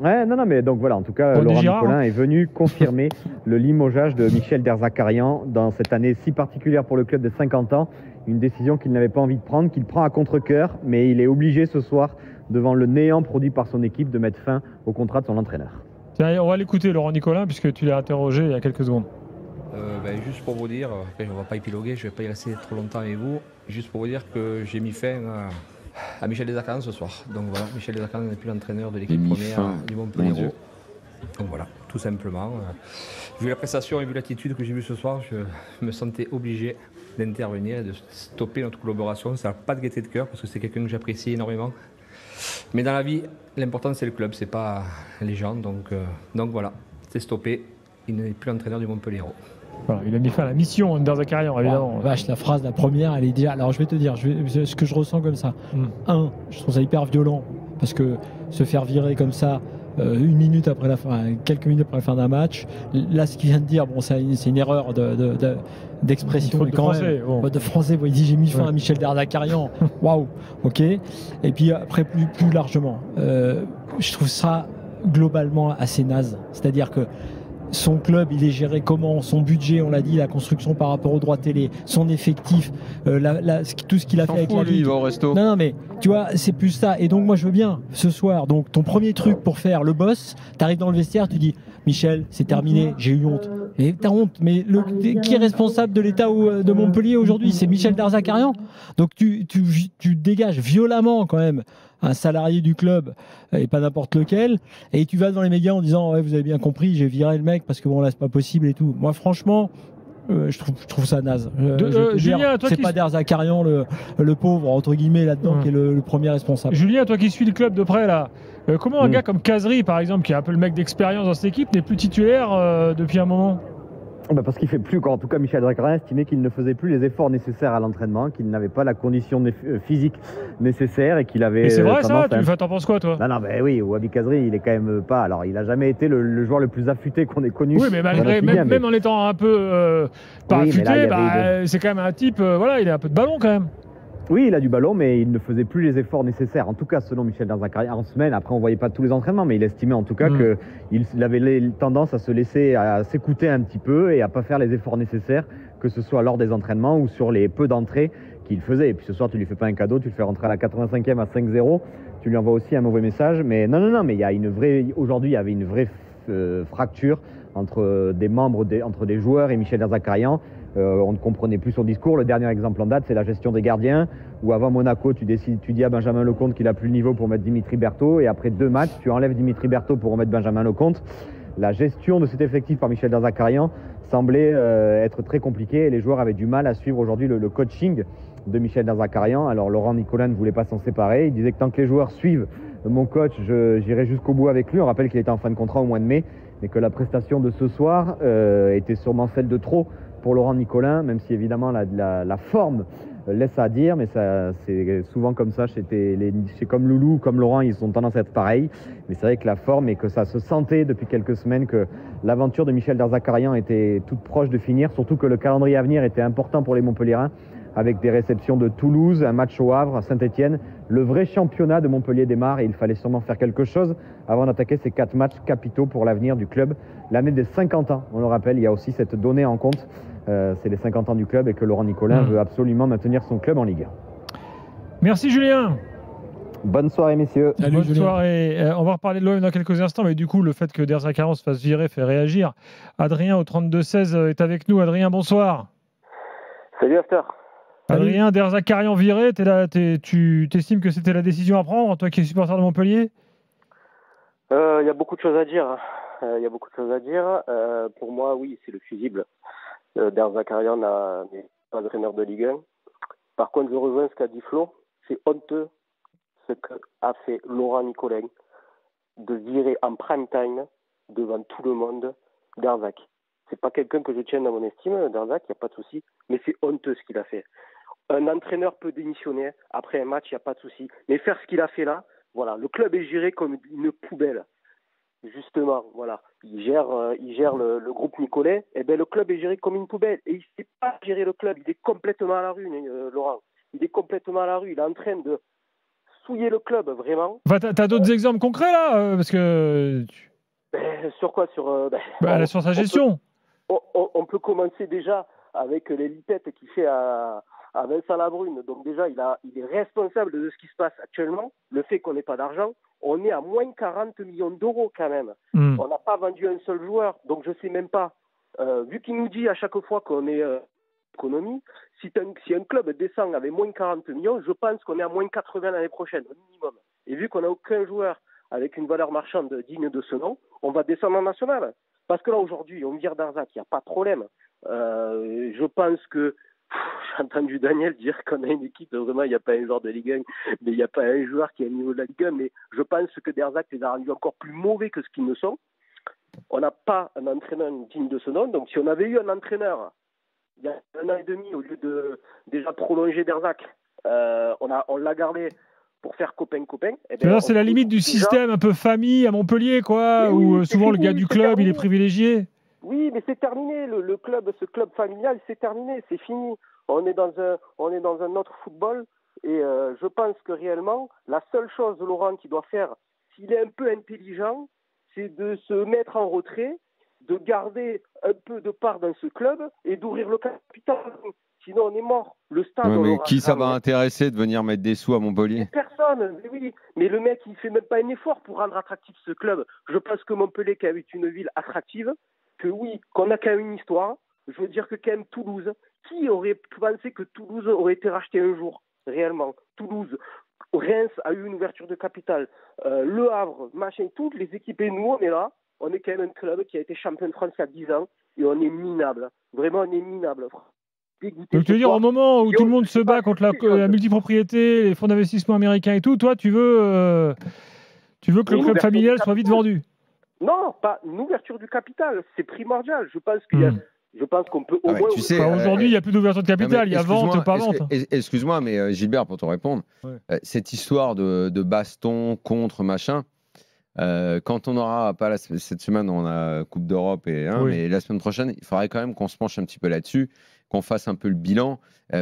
Ouais, non, mais donc voilà, en tout cas, Laurent Nicolin est venu confirmer le limogeage de Michel Derzakarian dans cette année si particulière pour le club de 50 ans. Une décision qu'il n'avait pas envie de prendre, qu'il prend à contre-cœur, mais il est obligé ce soir, devant le néant produit par son équipe, de mettre fin au contrat de son entraîneur. Tiens, on va l'écouter, Laurent Nicolin, puisque tu l'as interrogé il y a quelques secondes. Juste pour vous dire, après, on ne va pas épiloguer, je ne vais pas y rester trop longtemps avec vous, juste pour vous dire que j'ai mis fin à Michel Derzakarian ce soir. Donc voilà, Michel Derzakarian n'est plus l'entraîneur de l'équipe première du Montpellier. Donc voilà, tout simplement. Vu la prestation et vu l'attitude que j'ai vue ce soir, je me sentais obligé d'intervenir et de stopper notre collaboration. Ça n'a pas de gaieté de cœur parce que c'est quelqu'un que j'apprécie énormément. Mais dans la vie, l'important c'est le club, c'est pas les gens. Donc voilà, c'est stoppé. Il n'est plus l'entraîneur du Montpellier. Voilà, il a mis fin à la mission Derzakarian, évidemment. Vache, la phrase, la première, elle est déjà. Alors je vais te dire, ce que je ressens comme ça. Je trouve ça hyper violent parce que se faire virer comme ça. Une minute après la fin, quelques minutes après la fin d'un match. Là, ce qu'il vient de dire, bon, c'est une erreur d'expression, de français. Il dit j'ai mis fin à Michel Derzakarian. Waouh, ok. Et puis après, plus largement, je trouve ça globalement assez naze. C'est-à-dire que son club, il est géré comment? Son budget, on l'a dit, la construction par rapport aux droits télé, son effectif, tout ce qu'il a fait avec la Ligue. Il va au resto. Non, mais tu vois, c'est plus ça. Et donc, moi, je veux bien, ce soir, donc ton premier truc pour faire le boss, t'arrives dans le vestiaire, tu dis Michel, c'est terminé, j'ai eu honte. Et t'as honte, mais qui est responsable de l'état de Montpellier aujourd'hui? C'est Michel Derzakarian. Donc, tu dégages violemment quand même un salarié du club et pas n'importe lequel, et tu vas dans les médias en disant ouais, vous avez bien compris, j'ai viré le mec parce que bon là c'est pas possible et tout. Moi franchement je trouve ça naze. Julien, toi c'est pas Derzakarian le pauvre entre guillemets là-dedans qui est le premier responsable. Julien, toi qui suis le club de près là, comment un gars comme Kazri par exemple, qui est un peu le mec d'expérience dans cette équipe, n'est plus titulaire depuis un moment? Parce qu'il fait plus, en tout cas Michel Derzakarian estimait qu'il ne faisait plus les efforts nécessaires à l'entraînement, qu'il n'avait pas la condition physique nécessaire et qu'il avait. Mais c'est vrai ça, t'en penses quoi toi? Non, oui, Wabi Kazri, il est quand même pas. Alors, il a jamais été le joueur le plus affûté qu'on ait connu. Oui, mais malgré, même en étant un peu pas affûté, c'est quand même un type, voilà, il a un peu de ballon quand même. Oui, il a du ballon, mais il ne faisait plus les efforts nécessaires. En tout cas, selon Michel Derzakarian, en semaine. Après, on ne voyait pas tous les entraînements, mais il estimait en tout cas qu'il avait tendance à se laisser, à s'écouter un petit peu et à ne pas faire les efforts nécessaires, que ce soit lors des entraînements ou sur les peu d'entrées qu'il faisait. Et puis ce soir, tu lui fais pas un cadeau, tu le fais rentrer à la 85e à 5-0, tu lui envoies aussi un mauvais message. Mais non, mais il y a aujourd'hui, il y avait une vraie fracture entre des membres, entre des joueurs et Michel Derzakarian. On ne comprenait plus son discours. Le dernier exemple en date, c'est la gestion des gardiens, où avant Monaco, tu dis à Benjamin Lecomte qu'il n'a plus le niveau pour mettre Dimitri Berthaud, et après 2 matchs, tu enlèves Dimitri Berthaud pour remettre Benjamin Lecomte. La gestion de cet effectif par Michel Derzakarian semblait être très compliquée, et les joueurs avaient du mal à suivre aujourd'hui le coaching de Michel Derzakarian. Alors Laurent Nicolin ne voulait pas s'en séparer. Il disait que tant que les joueurs suivent mon coach, j'irai jusqu'au bout avec lui. On rappelle qu'il était en fin de contrat au mois de mai, mais que la prestation de ce soir était sûrement celle de trop pour Laurent Nicolin, même si évidemment la forme laisse à dire, mais c'est souvent comme ça chez comme Loulou, comme Laurent, ils ont tendance à être pareils. Mais c'est vrai que la forme, et que ça se sentait depuis quelques semaines que l'aventure de Michel Derzakarian était toute proche de finir, surtout que le calendrier à venir était important pour les Montpelliérains, avec des réceptions de Toulouse, un match au Havre, à Saint-Etienne. Le vrai championnat de Montpellier démarre et il fallait sûrement faire quelque chose avant d'attaquer ces 4 matchs capitaux pour l'avenir du club. L'année des 50 ans, on le rappelle, il y a aussi cette donnée en compte. C'est les 50 ans du club et que Laurent Nicolin veut absolument maintenir son club en Ligue 1. Merci Julien. Bonne soirée messieurs. Salut, bonne soirée. On va reparler de l'OM dans quelques instants, mais du coup le fait que Derzakarian se fasse virer fait réagir. Adrien au 32-16 est avec nous. Adrien, bonsoir. Salut After. Adrien, Derzakarian viré, tu estimes que c'était la décision à prendre, toi qui es supporter de Montpellier? Il y a beaucoup de choses à dire. Pour moi, oui, c'est le fusible. Derzakarian n'est pas entraîneur de Ligue 1. Par contre, je rejoins ce qu'a dit Flo. C'est honteux ce qu'a fait Laurent Nicolin de virer en prime time devant tout le monde Derzac. C'est pas quelqu'un que je tienne dans mon estime, Derzac, il n'y a pas de souci, mais c'est honteux ce qu'il a fait. Un entraîneur peut démissionner après un match, il n'y a pas de souci. Mais faire ce qu'il a fait là, voilà, le club est géré comme une poubelle. Justement, voilà. Il gère le groupe Nicolet, et ben le club est géré comme une poubelle. Et il ne sait pas gérer le club, il est complètement à la rue, Laurent. Il est complètement à la rue, il est en train de souiller le club, vraiment. Enfin, t'as d'autres exemples concrets là parce que... Sur quoi sur sa gestion. On peut commencer déjà avec les lipettes qu'il fait à Vincent Labrune. Donc déjà, il est responsable de ce qui se passe actuellement. Le fait qu'on n'ait pas d'argent, on est à moins 40 millions d'euros quand même. On n'a pas vendu un seul joueur, donc je ne sais même pas. Vu qu'il nous dit à chaque fois qu'on est économie, si un club descend avec moins 40 millions, je pense qu'on est à moins 80 l'année prochaine, au minimum. Et vu qu'on n'a aucun joueur avec une valeur marchande digne de ce nom, on va descendre en national. Parce que là, aujourd'hui, on vire Derzac, il n'y a pas de problème. Je pense que j'ai entendu Daniel dire qu'on a une équipe, vraiment, il n'y a pas un joueur de Ligue 1, mais il n'y a pas un joueur qui est au niveau de la Ligue 1, mais je pense que Derzac les a rendus encore plus mauvais que ce qu'ils ne sont. On n'a pas un entraîneur digne de ce nom, donc si on avait eu un entraîneur il y a 1 an et demi, au lieu de déjà prolonger Derzac, on l'a gardé pour faire copain-copain. C'est la limite du système un peu famille à Montpellier, quoi, où souvent le gars du club, il est privilégié. Oui, mais c'est terminé. Le club, ce club familial, c'est terminé, c'est fini. On est dans un autre football, et je pense que réellement, la seule chose, Laurent, qu'il doit faire, s'il est un peu intelligent, c'est de se mettre en retrait, de garder un peu de part dans ce club et d'ouvrir le capital. Sinon, on est mort. Le stade. Ouais, mais qui ça va intéresser de venir mettre des sous à Montpellier? Personne. Mais oui. Mais le mec, il fait même pas un effort pour rendre attractif ce club. Je pense que Montpellier, qui est une ville attractive, que oui, qu'on a quand même une histoire. Je veux dire que quand même Toulouse, qui aurait pensé que Toulouse aurait été racheté un jour, réellement? Toulouse, Reims a eu une ouverture de capital. Le Havre, machin, toutes les équipes, et nous, on est là. On est quand même un club qui a été champion de France il y a 10 ans, et on est minable. Vraiment, on est minable. Donc tu veux dire, au moment où tout le monde se bat contre la multipropriété, les fonds d'investissement américains et tout, toi, tu veux que le club familial soit vite vendu? Non, pas une ouverture du capital, c'est primordial. Je pense qu'on peut au moins... Tu sais, aujourd'hui, il n'y a plus d'ouverture de capital, il y a vente, pas vente. Excuse-moi, mais Gilbert, pour te répondre, cette histoire de baston contre machin, quand on aura, pas cette semaine, on a Coupe d'Europe, mais la semaine prochaine, il faudrait quand même qu'on se penche un petit peu là-dessus, qu'on fasse un peu le bilan,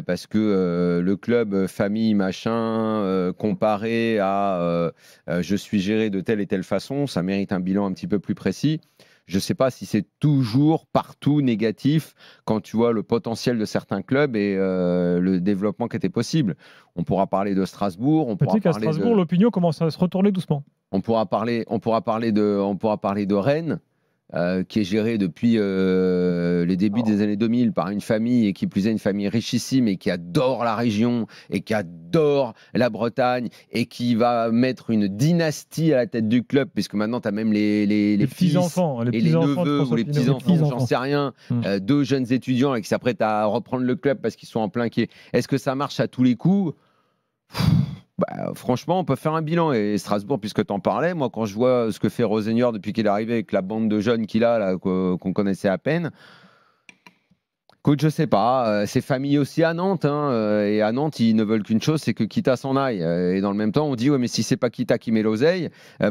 parce que le club famille machin comparé à je suis géré de telle et telle façon, ça mérite un bilan un petit peu plus précis. Je ne sais pas si c'est toujours partout négatif quand tu vois le potentiel de certains clubs et le développement qui était possible. On pourra parler de Strasbourg. Tu sais qu'à Strasbourg, l'opinion commence à se retourner doucement. On pourra parler de Rennes, qui est gérée depuis les débuts des années 2000 par une famille, et qui plus est une famille richissime et qui adore la région et qui adore la Bretagne et qui va mettre une dynastie à la tête du club, puisque maintenant tu as même les petits-enfants et les neveux ou les petits-enfants, j'en sais rien, 2 jeunes étudiants et qui s'apprêtent à reprendre le club parce qu'ils sont en plein quai. Est-ce que ça marche à tous les coups? Franchement, on peut faire un bilan. Et Strasbourg, puisque tu en parlais, moi, quand je vois ce que fait Rosenior depuis qu'il est arrivé avec la bande de jeunes qu'il a, là, qu'on connaissait à peine, écoute, je sais pas. C'est famille aussi à Nantes. Et à Nantes, ils ne veulent qu'une chose, c'est que Kita s'en aille. Et dans le même temps, on dit, ouais, mais si c'est pas Kita qui met l'oseille,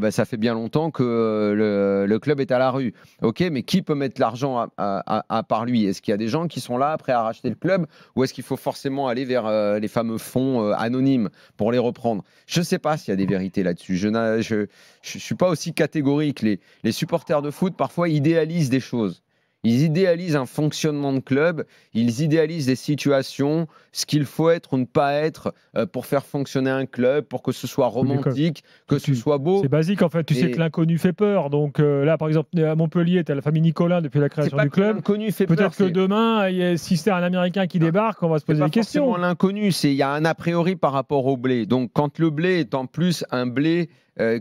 ça fait bien longtemps que le club est à la rue. Ok, mais qui peut mettre l'argent à part lui? Est-ce qu'il y a des gens qui sont là, prêts à racheter le club? Ou est-ce qu'il faut forcément aller vers les fameux fonds anonymes pour les reprendre? Je sais pas s'il y a des vérités là-dessus. Je suis pas aussi catégorique. Les supporters de foot, parfois, idéalisent des choses. Ils idéalisent un fonctionnement de club, ils idéalisent des situations, ce qu'il faut être ou ne pas être pour faire fonctionner un club, pour que ce soit romantique, que ce soit beau. C'est basique en fait, tu sais que l'inconnu fait peur. Donc là, par exemple, à Montpellier, tu as la famille Nicolin depuis la création du club. L'inconnu fait peur. Peut-être que demain, si c'est un Américain qui débarque, on va se poser des questions. C'est pas forcément l'inconnu, il y a un a priori par rapport au blé. Donc quand le blé est en plus un blé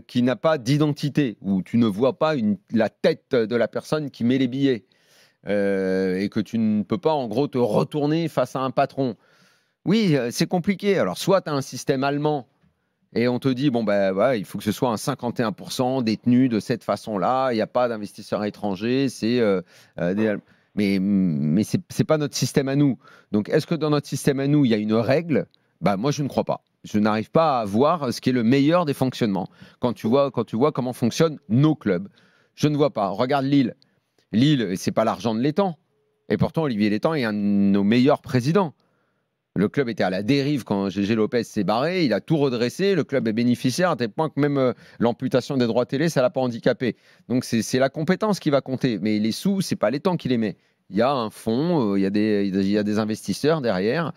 qui n'a pas d'identité, où tu ne vois pas la tête de la personne qui met les billets, et que tu ne peux pas en gros te retourner face à un patron. Oui, c'est compliqué. Alors soit tu as un système allemand Et on te dit, bon, il faut que ce soit un 51% détenu de cette façon-là, il n'y a pas d'investisseurs étrangers, mais c'est pas notre système à nous. Donc, est-ce que dans notre système à nous, il y a une règle ? Moi, je ne crois pas. Je n'arrive pas à voir ce qui est le meilleur des fonctionnements. Quand tu vois comment fonctionnent nos clubs, je ne vois pas. Regarde Lille. Lille, c'est pas l'argent de l'Étang. Et pourtant, Olivier Létang est un de nos meilleurs présidents. Le club était à la dérive quand Gégé Lopez s'est barré. Il a tout redressé. Le club est bénéficiaire à tel point que même l'amputation des droits télé, ça ne l'a pas handicapé. Donc, c'est la compétence qui va compter. Mais les sous, ce n'est pas l'Étang qui les met. Il y a un fonds, il y a des investisseurs derrière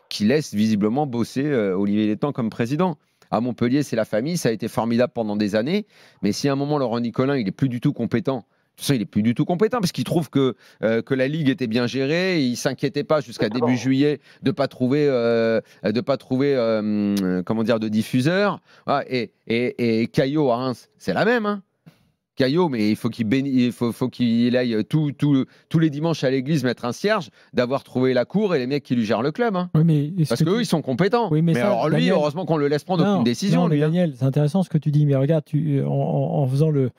qui laissent visiblement bosser Olivier Létang comme président. À Montpellier, c'est la famille. Ça a été formidable pendant des années. Mais si à un moment, Laurent Nicolin, il n'est plus du tout compétent, de toute façon, il n'est plus du tout compétent parce qu'il trouve que la Ligue était bien gérée. Il ne s'inquiétait pas jusqu'à début juillet de ne pas trouver, de diffuseur. Ah, et Caillot à Reims, c'est la même. Hein. Caillot, mais il faut qu'il aille tous les dimanches à l'église mettre un cierge d'avoir trouvé la cour et les mecs qui lui gèrent le club. Hein. Oui, parce qu'eux, ils sont compétents. Oui, mais alors lui, Daniel, heureusement qu'on le laisse prendre aucune décision. Non, mais Daniel, c'est intéressant ce que tu dis. Mais regarde, en faisant le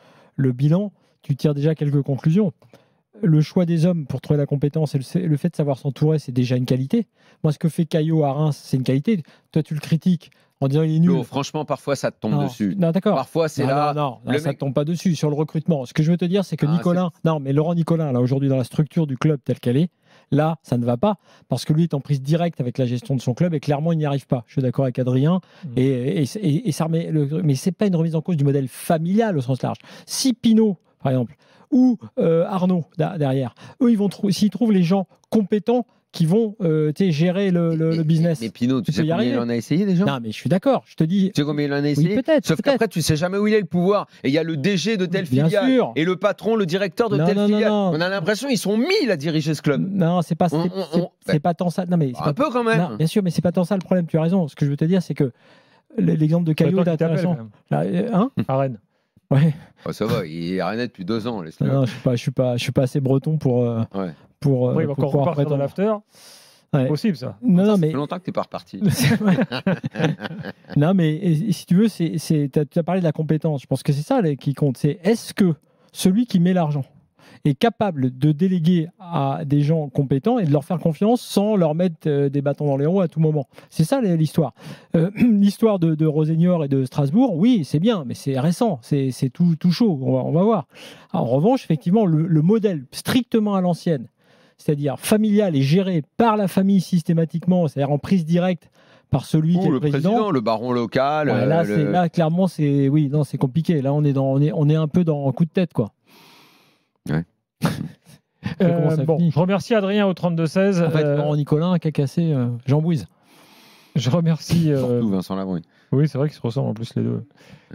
bilan, tu tires déjà quelques conclusions. Le choix des hommes pour trouver la compétence et le fait de savoir s'entourer, c'est déjà une qualité. Moi, ce que fait Caillot à Reims, c'est une qualité. Toi, tu le critiques en disant il est nul. Franchement, parfois, ça te tombe dessus. Non, d'accord. Parfois, c'est là. Non, ça ne te tombe pas dessus sur le recrutement. Ce que je veux te dire, c'est que Laurent Nicolin, là, aujourd'hui, dans la structure du club telle qu'elle est, là, ça ne va pas parce que lui est en prise directe avec la gestion de son club et clairement, il n'y arrive pas. Je suis d'accord avec Adrien. Et ça remet mais ce n'est pas une remise en cause du modèle familial au sens large. Si Pinot, par exemple, ou Arnaud derrière, eux, s'ils trouvent les gens compétents qui vont gérer le business. Mais Pinot, tu sais combien il en a essayé déjà ? Non, mais je suis d'accord, je te dis. Tu sais combien il en a essayé ? Oui, peut-être. Sauf qu'après, tu ne sais jamais où il est le pouvoir. Et il y a le DG de telle filiale. Sûr. Et le patron, le directeur de telle filiale. Non. On a l'impression qu'ils sont 1000 à diriger ce club. Non, c'est pas tant ça. Non, mais un peu quand même. Non, bien sûr, mais c'est pas tant ça le problème. Tu as raison. Ce que je veux te dire, c'est que l'exemple de Caillot est intéressant. À Rennes. Ouais. Oh, ça va, il est à Rennes depuis 2 ans. Non, je suis pas assez breton pour. Oui, il va encore repartir dans l'after. C'est possible ça. Ça fait longtemps que tu n'es pas reparti. Non, mais si tu veux, tu as parlé de la compétence. Je pense que c'est ça qui compte. C'est est-ce que celui qui met l'argent est capable de déléguer à des gens compétents et de leur faire confiance sans leur mettre des bâtons dans les roues à tout moment. C'est ça l'histoire. L'histoire de Rossignol et de Strasbourg, oui, c'est bien, mais c'est récent, c'est tout chaud, on va voir. En revanche, effectivement, le modèle strictement à l'ancienne, c'est-à-dire familial et géré par la famille systématiquement, c'est-à-dire en prise directe par celui qui est le président, le baron local. Ouais, là, clairement, c'est compliqué. Là, on est un peu dans un coup de tête, quoi. Ouais. Je remercie Adrien au 32-16. En fait, Laurent Nicolin qui a cassé Jean Bouise. Je remercie. Surtout Vincent Labrouille. Oui, c'est vrai qu'ils se ressemblent en plus les deux.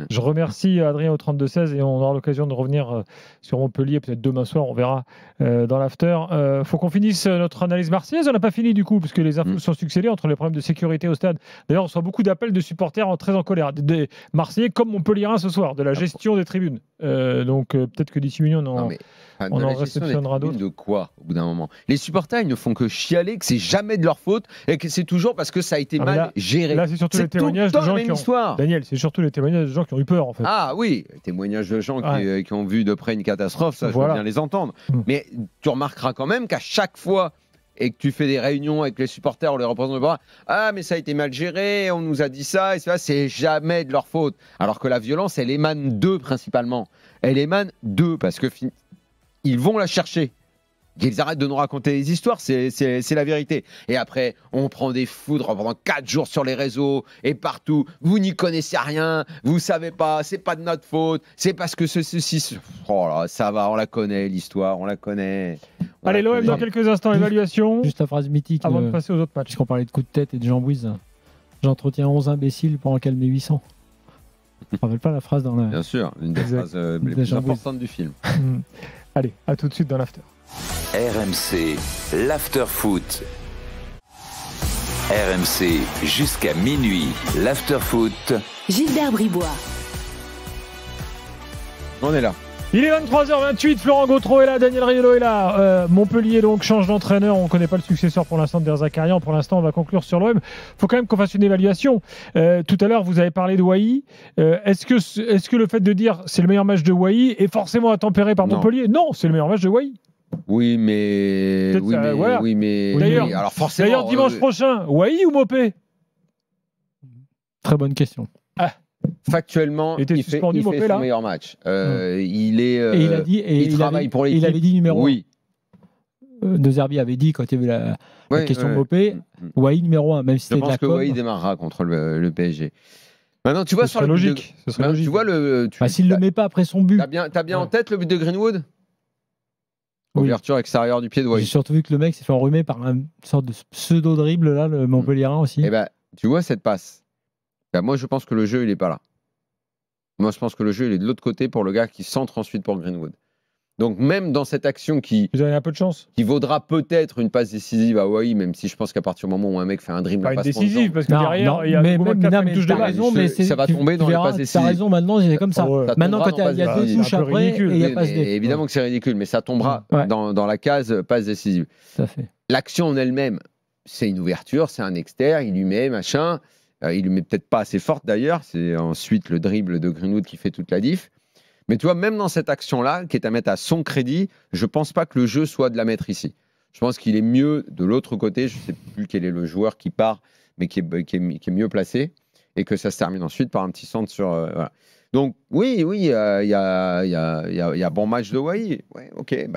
Je remercie Adrien au 32-16 et on aura l'occasion de revenir sur Montpellier, peut-être demain soir, on verra dans l'after. Faut qu'on finisse notre analyse marseillaise. On n'a pas fini du coup, puisque les infos sont succédées entre les problèmes de sécurité au stade. D'ailleurs, on reçoit beaucoup d'appels de supporters très en colère, des Marseillais comme Montpelliérains ce soir, de la gestion des tribunes. Donc peut-être que d'ici minuit, on en réceptionnera d'autres. De quoi, au bout d'un moment ? Les supporters, ils ne font que chialer, que c'est jamais de leur faute et que c'est toujours parce que ça a été mal géré. Là, c'est surtout les témoignages de gens qui ont... Daniel, c'est surtout les témoignages de gens qui ont eu peur, en fait. Ah oui, les témoignages de gens qui ont vu de près une catastrophe, ça, je veux bien les entendre. Mais tu remarqueras quand même qu'à chaque fois et que tu fais des réunions avec les supporters ou les représentants de bras, mais ça a été mal géré, on nous a dit ça, et ça, c'est jamais de leur faute. Alors que la violence, elle émane d'eux principalement. Elle émane d'eux parce que ils vont la chercher. Qu'ils arrêtent de nous raconter des histoires, c'est la vérité. Et après, on prend des foudres pendant 4 jours sur les réseaux et partout. Vous n'y connaissez rien, vous savez pas, c'est pas de notre faute, c'est parce que ceci. Oh là, ça va, on la connaît l'histoire, on la connaît. Allez, l'OM dans quelques instants, évaluation. Juste la phrase mythique. Avant de passer aux autres matchs. Puisqu'on parlait de coup de tête et de Jean Bouise, j'entretiens 11 imbéciles pour en calmer 800. Je ne rappelle pas la phrase dans la. Bien sûr, une des phrases les plus importantes du film. Allez, à tout de suite dans l'after. RMC, l'after foot. RMC, jusqu'à minuit, l'after foot. Gilbert Bribois. On est là. Il est 23h28, Florent Gautreau est là, Daniel Riolo est là. Montpellier donc change d'entraîneur, on ne connaît pas le successeur pour l'instant de Derzakarian. Pour l'instant, on va conclure sur l'OM. Il faut quand même qu'on fasse une évaluation. Tout à l'heure, vous avez parlé de Wai. Est-ce que le fait de dire c'est le meilleur match de Wai est forcément à tempérer par Montpellier ? Non, c'est le meilleur match de Wai. Oui, mais D'ailleurs, dimanche prochain, Wai ou Mopé ? Très bonne question. Factuellement, il fait son meilleur match. Il travaille pour l'équipe. Il avait dit numéro 1. Oui. De Zerbi avait dit quand il y avait la question Mopé, Wai numéro 1, même si c'était de la com. Je pense que Wai démarrera contre le PSG. Maintenant, tu vois, ce serait logique. Tu vois s'il ne le met pas après son but. T'as bien en tête le but de Greenwood ? Ouverture extérieure du pied de Wai. J'ai surtout vu que le mec s'est fait enrhumer par une sorte de pseudo-dribble, là, le Montpellierin aussi. Eh ben, tu vois cette passe. Moi, je pense que le jeu, il n'est pas là. Moi, je pense que le jeu, il est de l'autre côté pour le gars qui centre ensuite pour Greenwood. Donc, même dans cette action vous avez un peu de chance. Qui vaudra peut-être une passe décisive à Wai, même si je pense qu'à partir du moment où un mec fait un dribble, pas une décisive, parce que derrière, il y a une touche de raison, mais ça va tomber dans les passes décisives. T'as raison, maintenant, c'est comme ça. Maintenant, quand il y a deux touches après, et il y a passe décisive. Évidemment que c'est ridicule, mais ça tombera dans la case passe décisive. L'action en elle-même, c'est une ouverture, c'est un externe, il lui met machin. Il lui met peut-être pas assez forte d'ailleurs. C'est ensuite le dribble de Greenwood qui fait toute la diff. Mais tu vois, même dans cette action-là, qui est à mettre à son crédit, je pense pas que le jeu soit de la mettre ici. Je pense qu'il est mieux de l'autre côté. Je sais plus quel est le joueur qui part, mais qui est mieux placé. Et que ça se termine ensuite par un petit centre sur... voilà. Donc oui, il y a bon match de Wai. Ouais, ok.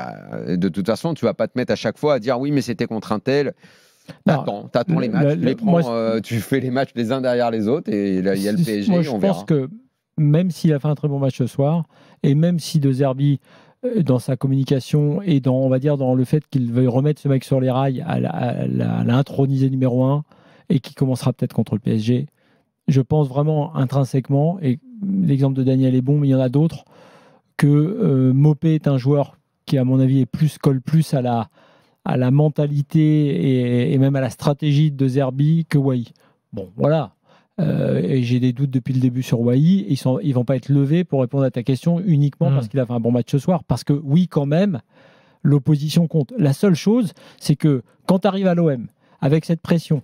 De toute façon, tu vas pas te mettre à chaque fois à dire oui, mais c'était contre un tel... T'attends les matchs, tu fais les matchs les uns derrière les autres et là, il y a le PSG. Moi, je pense que même s'il a fait un très bon match ce soir, et même si De Zerbi, dans sa communication et on va dire dans le fait qu'il veuille remettre ce mec sur les rails, à l'introniser numéro 1 et qui commencera peut-être contre le PSG, je pense vraiment intrinsèquement, et l'exemple de Daniel est bon, mais il y en a d'autres, que Mopé est un joueur qui, à mon avis, colle plus à la mentalité et même à la stratégie de Zerbi que Wai. Bon, voilà. Et j'ai des doutes depuis le début sur Wai. Ils vont pas être levés pour répondre à ta question uniquement parce qu'il a fait un bon match ce soir. Parce que oui, quand même, l'opposition compte. La seule chose, c'est que quand tu arrives à l'OM avec cette pression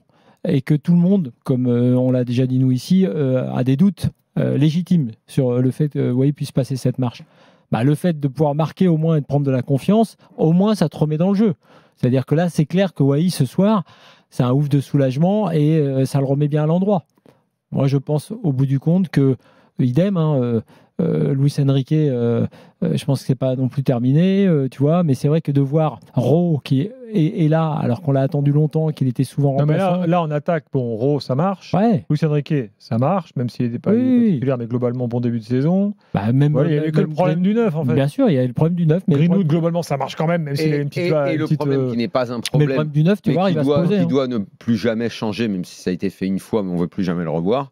et que tout le monde, comme on l'a déjà dit nous ici, a des doutes légitimes sur le fait que Wai puisse passer cette marche, le fait de pouvoir marquer au moins et de prendre de la confiance, au moins ça te remet dans le jeu. C'est-à-dire que là, c'est clair que Wai, ce soir, c'est un ouf de soulagement et ça le remet bien à l'endroit. Moi, je pense, au bout du compte, que idem, Luis Enrique, je pense que c'est pas non plus terminé, tu vois, mais c'est vrai que de voir Ro qui est là, alors qu'on l'a attendu longtemps, qu'il était souvent remplaçant. Mais là, on attaque, Ro, ça marche. Ouais. Luis Enrique, ça marche, même s'il n'était pas titulaire, mais globalement, bon début de saison. Il n'y avait que le problème du 9, en fait. Bien sûr, il y a le problème du 9. Mais Greenwood, globalement, ça marche quand même s'il a une petite... Et le problème qui n'est pas un problème, mais le problème du 9, tu vois, il va se poser. Qui doit ne plus jamais changer, même si ça a été fait une fois, mais on ne veut plus jamais le revoir.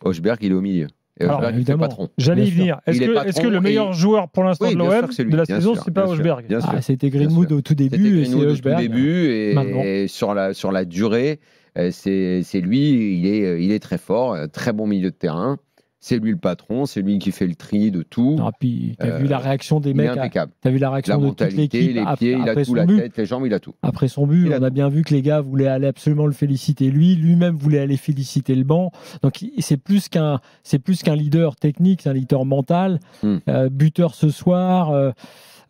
Hochberg, il est au milieu. Alors, évidemment, j'allais y venir. Est-ce que le meilleur joueur pour l'instant de l'OM de la saison, c'est pas Hochberg ? C'était Greenwood au tout début. C'était Greenwood au tout début et sur la durée, c'est lui. Il est très fort, très bon milieu de terrain. C'est lui le patron, c'est lui qui fait le tri de tout. Puis t'as vu la réaction des mecs. Impeccable. T'as vu la réaction de toute l'équipe. Les pieds, il a tout, la tête, les jambes, il a tout. Après son but, on a bien vu que les gars voulaient aller absolument le féliciter lui-même voulait aller féliciter le banc. Donc c'est plus qu'un leader technique, c'est un leader mental. Buteur ce soir.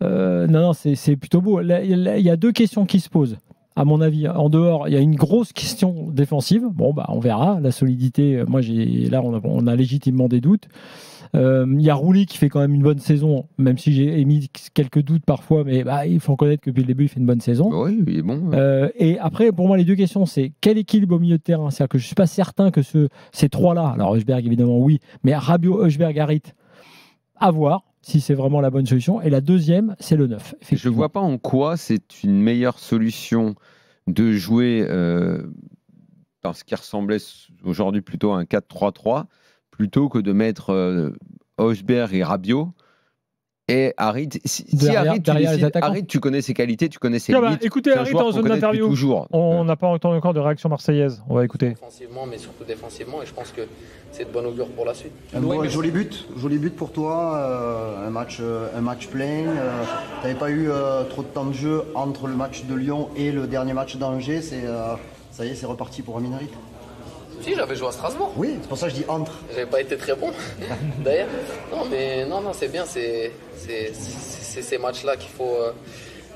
Non, c'est plutôt beau. Là, il y a deux questions qui se posent. À mon avis, en dehors, il y a une grosse question défensive. Bon, on verra. La solidité, là, on a légitimement des doutes. Il y a Rouli qui fait quand même une bonne saison, même si j'ai émis quelques doutes parfois, mais il faut reconnaître que depuis le début, il fait une bonne saison. Oui, il est bon. Et après, pour moi, les deux questions, c'est quel équilibre au milieu de terrain ? C'est-à-dire que je ne suis pas certain que ces trois-là, alors Hochberg, évidemment, oui, mais Rabiot, Hochberg, Harit, à voir si c'est vraiment la bonne solution. Et la deuxième, c'est le 9. Je ne vois pas en quoi c'est une meilleure solution de jouer dans ce qui ressemblait aujourd'hui plutôt à un 4-3-3, plutôt que de mettre Hochberg et Rabiot Et Harit, Harit, tu connais ses qualités, tu connais ses limites. Écoutez Harit en zone d'interview. On n'a pas entendu encore de réaction marseillaise. On va écouter. Offensivement, mais surtout défensivement, et je pense que c'est de bon augure pour la suite. Joli but pour toi. Un match plein. Tu n'avais pas eu trop de temps de jeu entre le match de Lyon et le dernier match d'Angers. Ça y est, c'est reparti pour Amin Harit. Si, j'avais joué à Strasbourg. Oui, c'est pour ça que je dis entre. J'avais pas été très bon, d'ailleurs. Non, c'est bien. C'est ces matchs-là qu'il faut,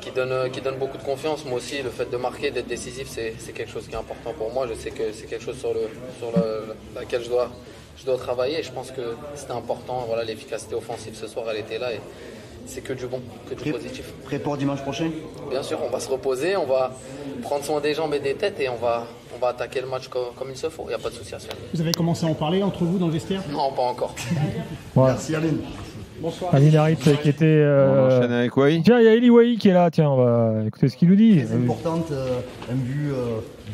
qui donnent beaucoup de confiance. Moi aussi, le fait de marquer, d'être décisif, c'est quelque chose qui est important pour moi. Je sais que c'est quelque chose sur laquelle je dois travailler. Et je pense que c'était important. Voilà, l'efficacité offensive ce soir, elle était là. Et c'est que du bon, que du positif. Prêt pour dimanche prochain ? Bien sûr, on va se reposer, on va prendre soin des jambes et des têtes et on va attaquer le match comme il se faut. Il n'y a pas de souci à se faire. Vous avez commencé à en parler entre vous dans le vestiaire ? Non, pas encore. Merci Aline. Bonsoir. Amin Harit qui était. On enchaîne avec Wai. Tiens, il y a Eli Wai qui est là. Tiens, on va écouter ce qu'il nous dit. C'est importante. Un but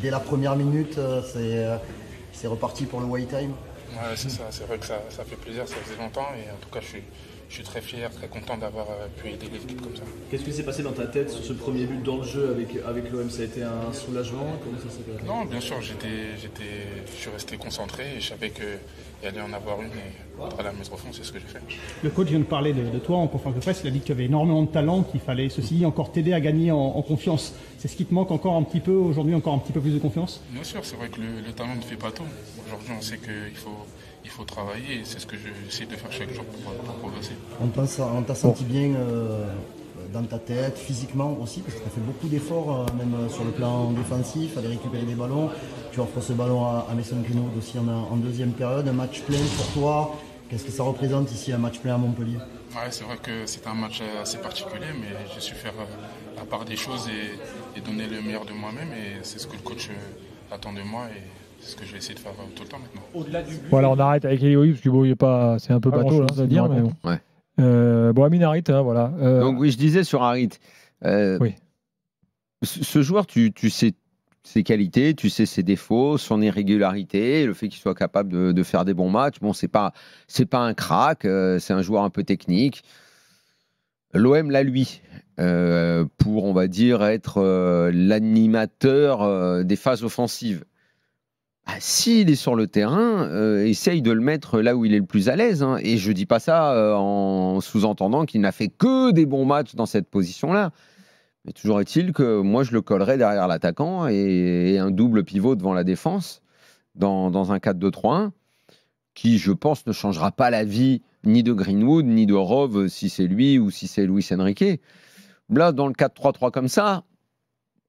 dès la première minute, c'est reparti pour le Wai time. Ouais, c'est ça. C'est vrai que ça fait plaisir. Ça faisait longtemps et en tout cas, je suis très fier, très content d'avoir pu aider l'équipe comme ça. Qu'est-ce qui s'est passé dans ta tête sur ce premier but dans le jeu avec l'OM ? Ça a été un soulagement ? Comment ça s'est passé ? Non, bien sûr, je suis resté concentré et je savais qu'il allait en avoir une et il faudra la mettre au fond, c'est ce que j'ai fait. Le coach vient de parler de toi en conférence de presse, il a dit que tu avais énormément de talent, qu'il fallait ceci encore t'aider à gagner en confiance. C'est ce qui te manque encore un petit peu aujourd'hui, encore un petit peu plus de confiance ? Bien sûr, c'est vrai que le talent ne fait pas tout. Aujourd'hui, on sait qu'il faut travailler et c'est ce que j'essaie de faire chaque jour pour progresser. On t'a senti bien dans ta tête, physiquement aussi, parce que tu as fait beaucoup d'efforts, même sur le plan défensif, aller récupérer des ballons. Tu offres ce ballon à Mason Greenwood aussi en deuxième période. Un match plein pour toi, qu'est-ce que ça représente ici, un match plein à Montpellier ? Ouais, c'est vrai que c'est un match assez particulier, mais j'ai su faire la part des choses et donner le meilleur de moi-même et c'est ce que le coach attend de moi. Et c'est ce que je vais essayer de faire tout le temps maintenant. Au-delà du but. Voilà, on arrête avec Eli Wai parce que bon, c'est un peu bateau à dire, mais bon. Ouais. Bon, Amin Harit, hein, voilà. Donc oui, je disais sur Harit. Oui. Ce joueur, tu sais ses qualités, tu sais ses défauts, son irrégularité, le fait qu'il soit capable de faire des bons matchs. Bon, c'est pas un crack, c'est un joueur un peu technique. L'OM l'a lui pour, on va dire, être l'animateur des phases offensives. S'il est sur le terrain, essaye de le mettre là où il est le plus à l'aise. Hein. Et je ne dis pas ça en sous-entendant qu'il n'a fait que des bons matchs dans cette position-là. Mais toujours est-il que moi, je le collerais derrière l'attaquant et un double pivot devant la défense dans un 4-2-3-1 qui, je pense, ne changera pas la vie ni de Greenwood, ni de Rove si c'est lui ou si c'est Luis Enrique. Là, dans le 4-3-3 comme ça,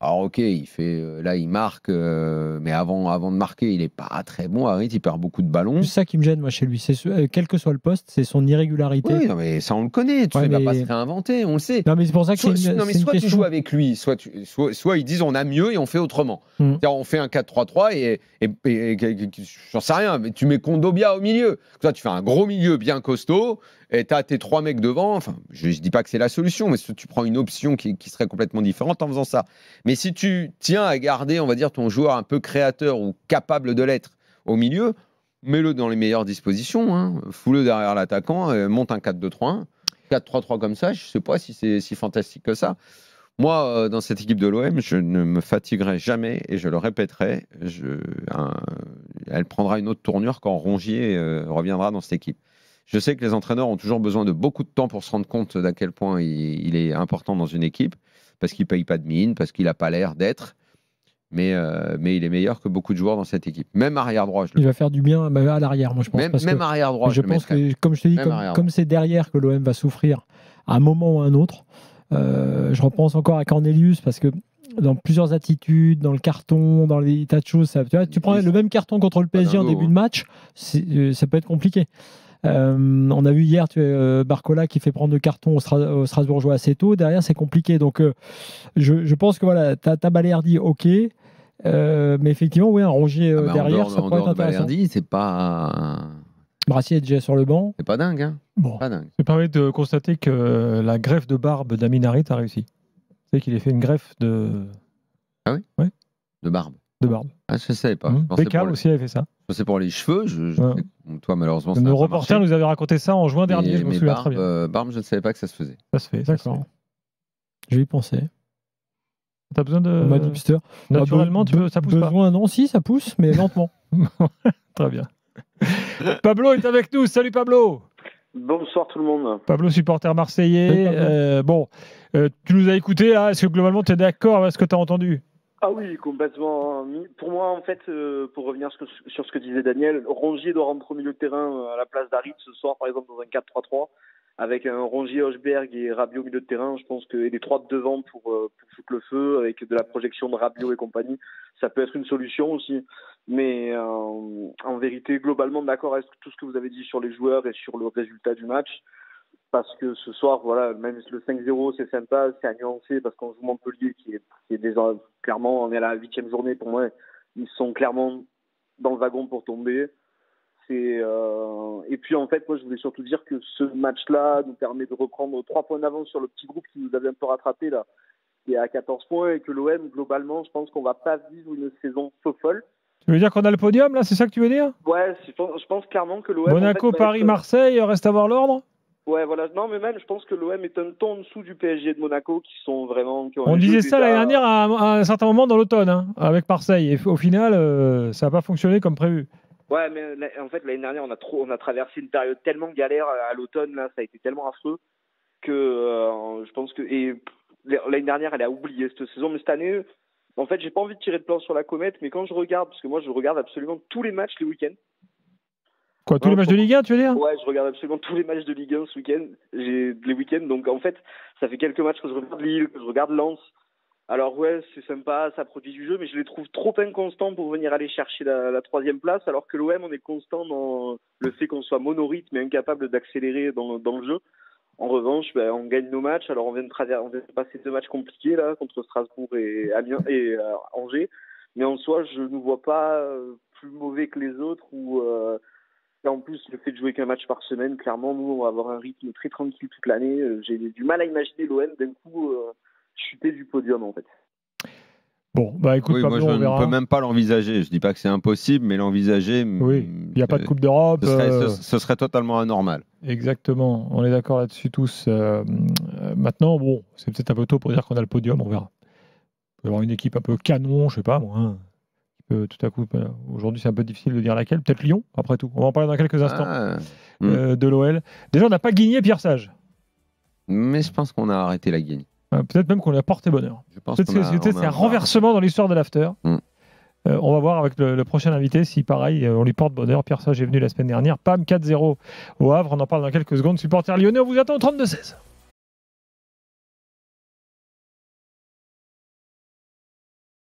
alors ok, il marque, mais avant de marquer, il n'est pas très bon. Harit, il perd beaucoup de ballons. C'est ça qui me gêne, moi, chez lui. Quel que soit le poste, c'est son irrégularité. Oui, non, mais ça, on le connaît. Il ne va pas se réinventer, on le sait. Non, mais c'est pour ça que soit tu joues avec lui, soit ils disent on a mieux et on fait autrement. C'est-à-dire, on fait un 4-3-3 et j'en sais rien, mais tu mets Kondogbia au milieu. Toi, tu fais un gros milieu bien costaud. Et tu as tes 3 mecs devant, enfin, je ne dis pas que c'est la solution, mais tu prends une option qui serait complètement différente en faisant ça. Mais si tu tiens à garder, on va dire, ton joueur un peu créateur ou capable de l'être au milieu, mets-le dans les meilleures dispositions, hein, fous-le derrière l'attaquant, monte un 4-2-3-1, 4-3-3 comme ça, je ne sais pas si c'est si fantastique que ça. Moi, dans cette équipe de l'OM, je ne me fatiguerai jamais, et je le répéterai, elle prendra une autre tournure quand Rongier reviendra dans cette équipe. Je sais que les entraîneurs ont toujours besoin de beaucoup de temps pour se rendre compte d'à quel point il est important dans une équipe, parce qu'il ne paye pas de mine, parce qu'il n'a pas l'air d'être, mais il est meilleur que beaucoup de joueurs dans cette équipe. Même arrière-droit. Il va faire du bien à l'arrière, moi je pense. Même arrière-droit, je pense que, comme je te dis, comme c'est derrière que l'OM va souffrir à un moment ou à un autre, je repense encore à Cornelius, parce que dans plusieurs attitudes, dans le carton, dans les tas de choses, tu prends le même carton contre le PSG en début de match, ça peut être compliqué. On a vu hier Barcola qui fait prendre le carton au Strasbourgeois assez tôt. Derrière, c'est compliqué. Donc, je pense que voilà, t'as Balerdi, ok. Mais effectivement, oui, un Rongier derrière, ça pourrait être intéressant. Balerdi, c'est pas. Brassier est déjà sur le banc. C'est pas dingue. Hein. Bon. Pas dingue. Ça permet de constater que la greffe de barbe d'Amin Harit a réussi. Tu sais qu'il a fait une greffe de. Ah oui ? Ouais. De barbe. de barbe. Ah, je ne savais pas. Beckham aussi avait fait ça. C'est pour les cheveux. Toi, malheureusement, nos reporters nous avaient raconté ça en juin dernier, je me souviens très bien. Barbe, je ne savais pas que ça se faisait. Ça se fait, d'accord. Je vais y penser. T'as besoin de. On m'a dit Pister. Naturellement, ça pousse pas. Non, si, ça pousse, mais lentement. Très bien. Pablo est avec nous. Salut Pablo. Bonsoir tout le monde. Pablo, supporter marseillais. Tu nous as écouté là. Est-ce que globalement tu es d'accord avec ce que tu as entendu? Ah oui, complètement. Pour moi, en fait, pour revenir sur ce que disait Daniel, Rongier doit rentrer au milieu de terrain à la place d'Harit ce soir, par exemple, dans un 4-3-3, avec un Rongier, Hochberg et Rabiot au milieu de terrain. Je pense que les trois de devant pour foutre le feu, avec de la projection de Rabiot et compagnie, ça peut être une solution aussi. Mais en vérité, globalement, d'accord avec tout ce que vous avez dit sur les joueurs et sur le résultat du match. Parce que ce soir, voilà, même le 5-0, c'est sympa, c'est à nuancer, parce qu'on joue Montpellier, qui est déjà, clairement, on est à la 8e journée, pour moi, ils sont clairement dans le wagon pour tomber. Et puis, en fait, moi, je voulais surtout dire que ce match-là nous permet de reprendre 3 points d'avance sur le petit groupe qui nous avait un peu rattrapé, là, qui est à 14 points, et que l'OM, globalement, je pense qu'on va pas vivre une saison folle. Tu veux dire qu'on a le podium, là, c'est ça que tu veux dire? Ouais, je pense clairement que l'OM... Monaco, en fait, Paris, Marseille, reste à voir l'ordre? Ouais, voilà. Non, mais même, je pense que l'OM est un ton en dessous du PSG et de Monaco, qui sont vraiment... On disait ça l'année dernière à un certain moment dans l'automne, hein, avec Marseille. Et au final, ça n'a pas fonctionné comme prévu. Ouais, mais en fait, l'année dernière, on a traversé une période tellement galère à l'automne, là, ça a été tellement affreux, que je pense que... Et l'année dernière, elle a oublié cette saison, mais cette année, en fait, j'ai pas envie de tirer de plan sur la comète, mais quand je regarde, parce que moi, je regarde absolument tous les matchs les week-ends. Quoi, tous les matchs de Ligue 1, tu veux dire? Ouais, je regarde absolument tous les matchs de Ligue 1 ce week-end, les week-ends. Donc en fait, ça fait quelques matchs que je regarde Lille, que je regarde Lens. Alors ouais, c'est sympa, ça produit du jeu, mais je les trouve trop inconstants pour venir aller chercher la 3e place, alors que l'OM, on est constant dans le fait qu'on soit monorhythme mais incapable d'accélérer dans le jeu. En revanche, on gagne nos matchs. Alors on vient de passer 2 matchs compliqués là contre Strasbourg et Amiens et Angers, mais en soi, je ne vois pas plus mauvais que les autres et en plus, le fait de jouer qu'un match par semaine, clairement, nous, on va avoir un rythme très tranquille toute l'année. J'ai du mal à imaginer l'OM d'un coup chuter du podium, en fait. Bon, bah écoute, oui, Pablo, moi, je on verra. ne peux même pas l'envisager. Je dis pas que c'est impossible, mais l'envisager... Oui, il n'y a pas de Coupe d'Europe. Ce serait totalement anormal. Exactement, on est d'accord là-dessus tous. Maintenant, bon, c'est peut-être un peu tôt pour dire qu'on a le podium, on verra. On peut avoir une équipe un peu canon, je sais pas, moi, hein. Tout à coup, aujourd'hui c'est un peu difficile de dire laquelle, peut-être Lyon, après tout. On va en parler dans quelques instants de l'OL. Déjà, on n'a pas gagné Pierre Sage. Mais je pense qu'on a arrêté la guigne. Peut-être même qu'on lui a porté bonheur. Peut-être que c'est un renversement dans l'histoire de l'after. On va voir avec le prochain invité si pareil, on lui porte bonheur. Pierre Sage est venu la semaine dernière. Pam, 4-0 au Havre. On en parle dans quelques secondes. Supporter lyonnais, on vous attend au 32-16.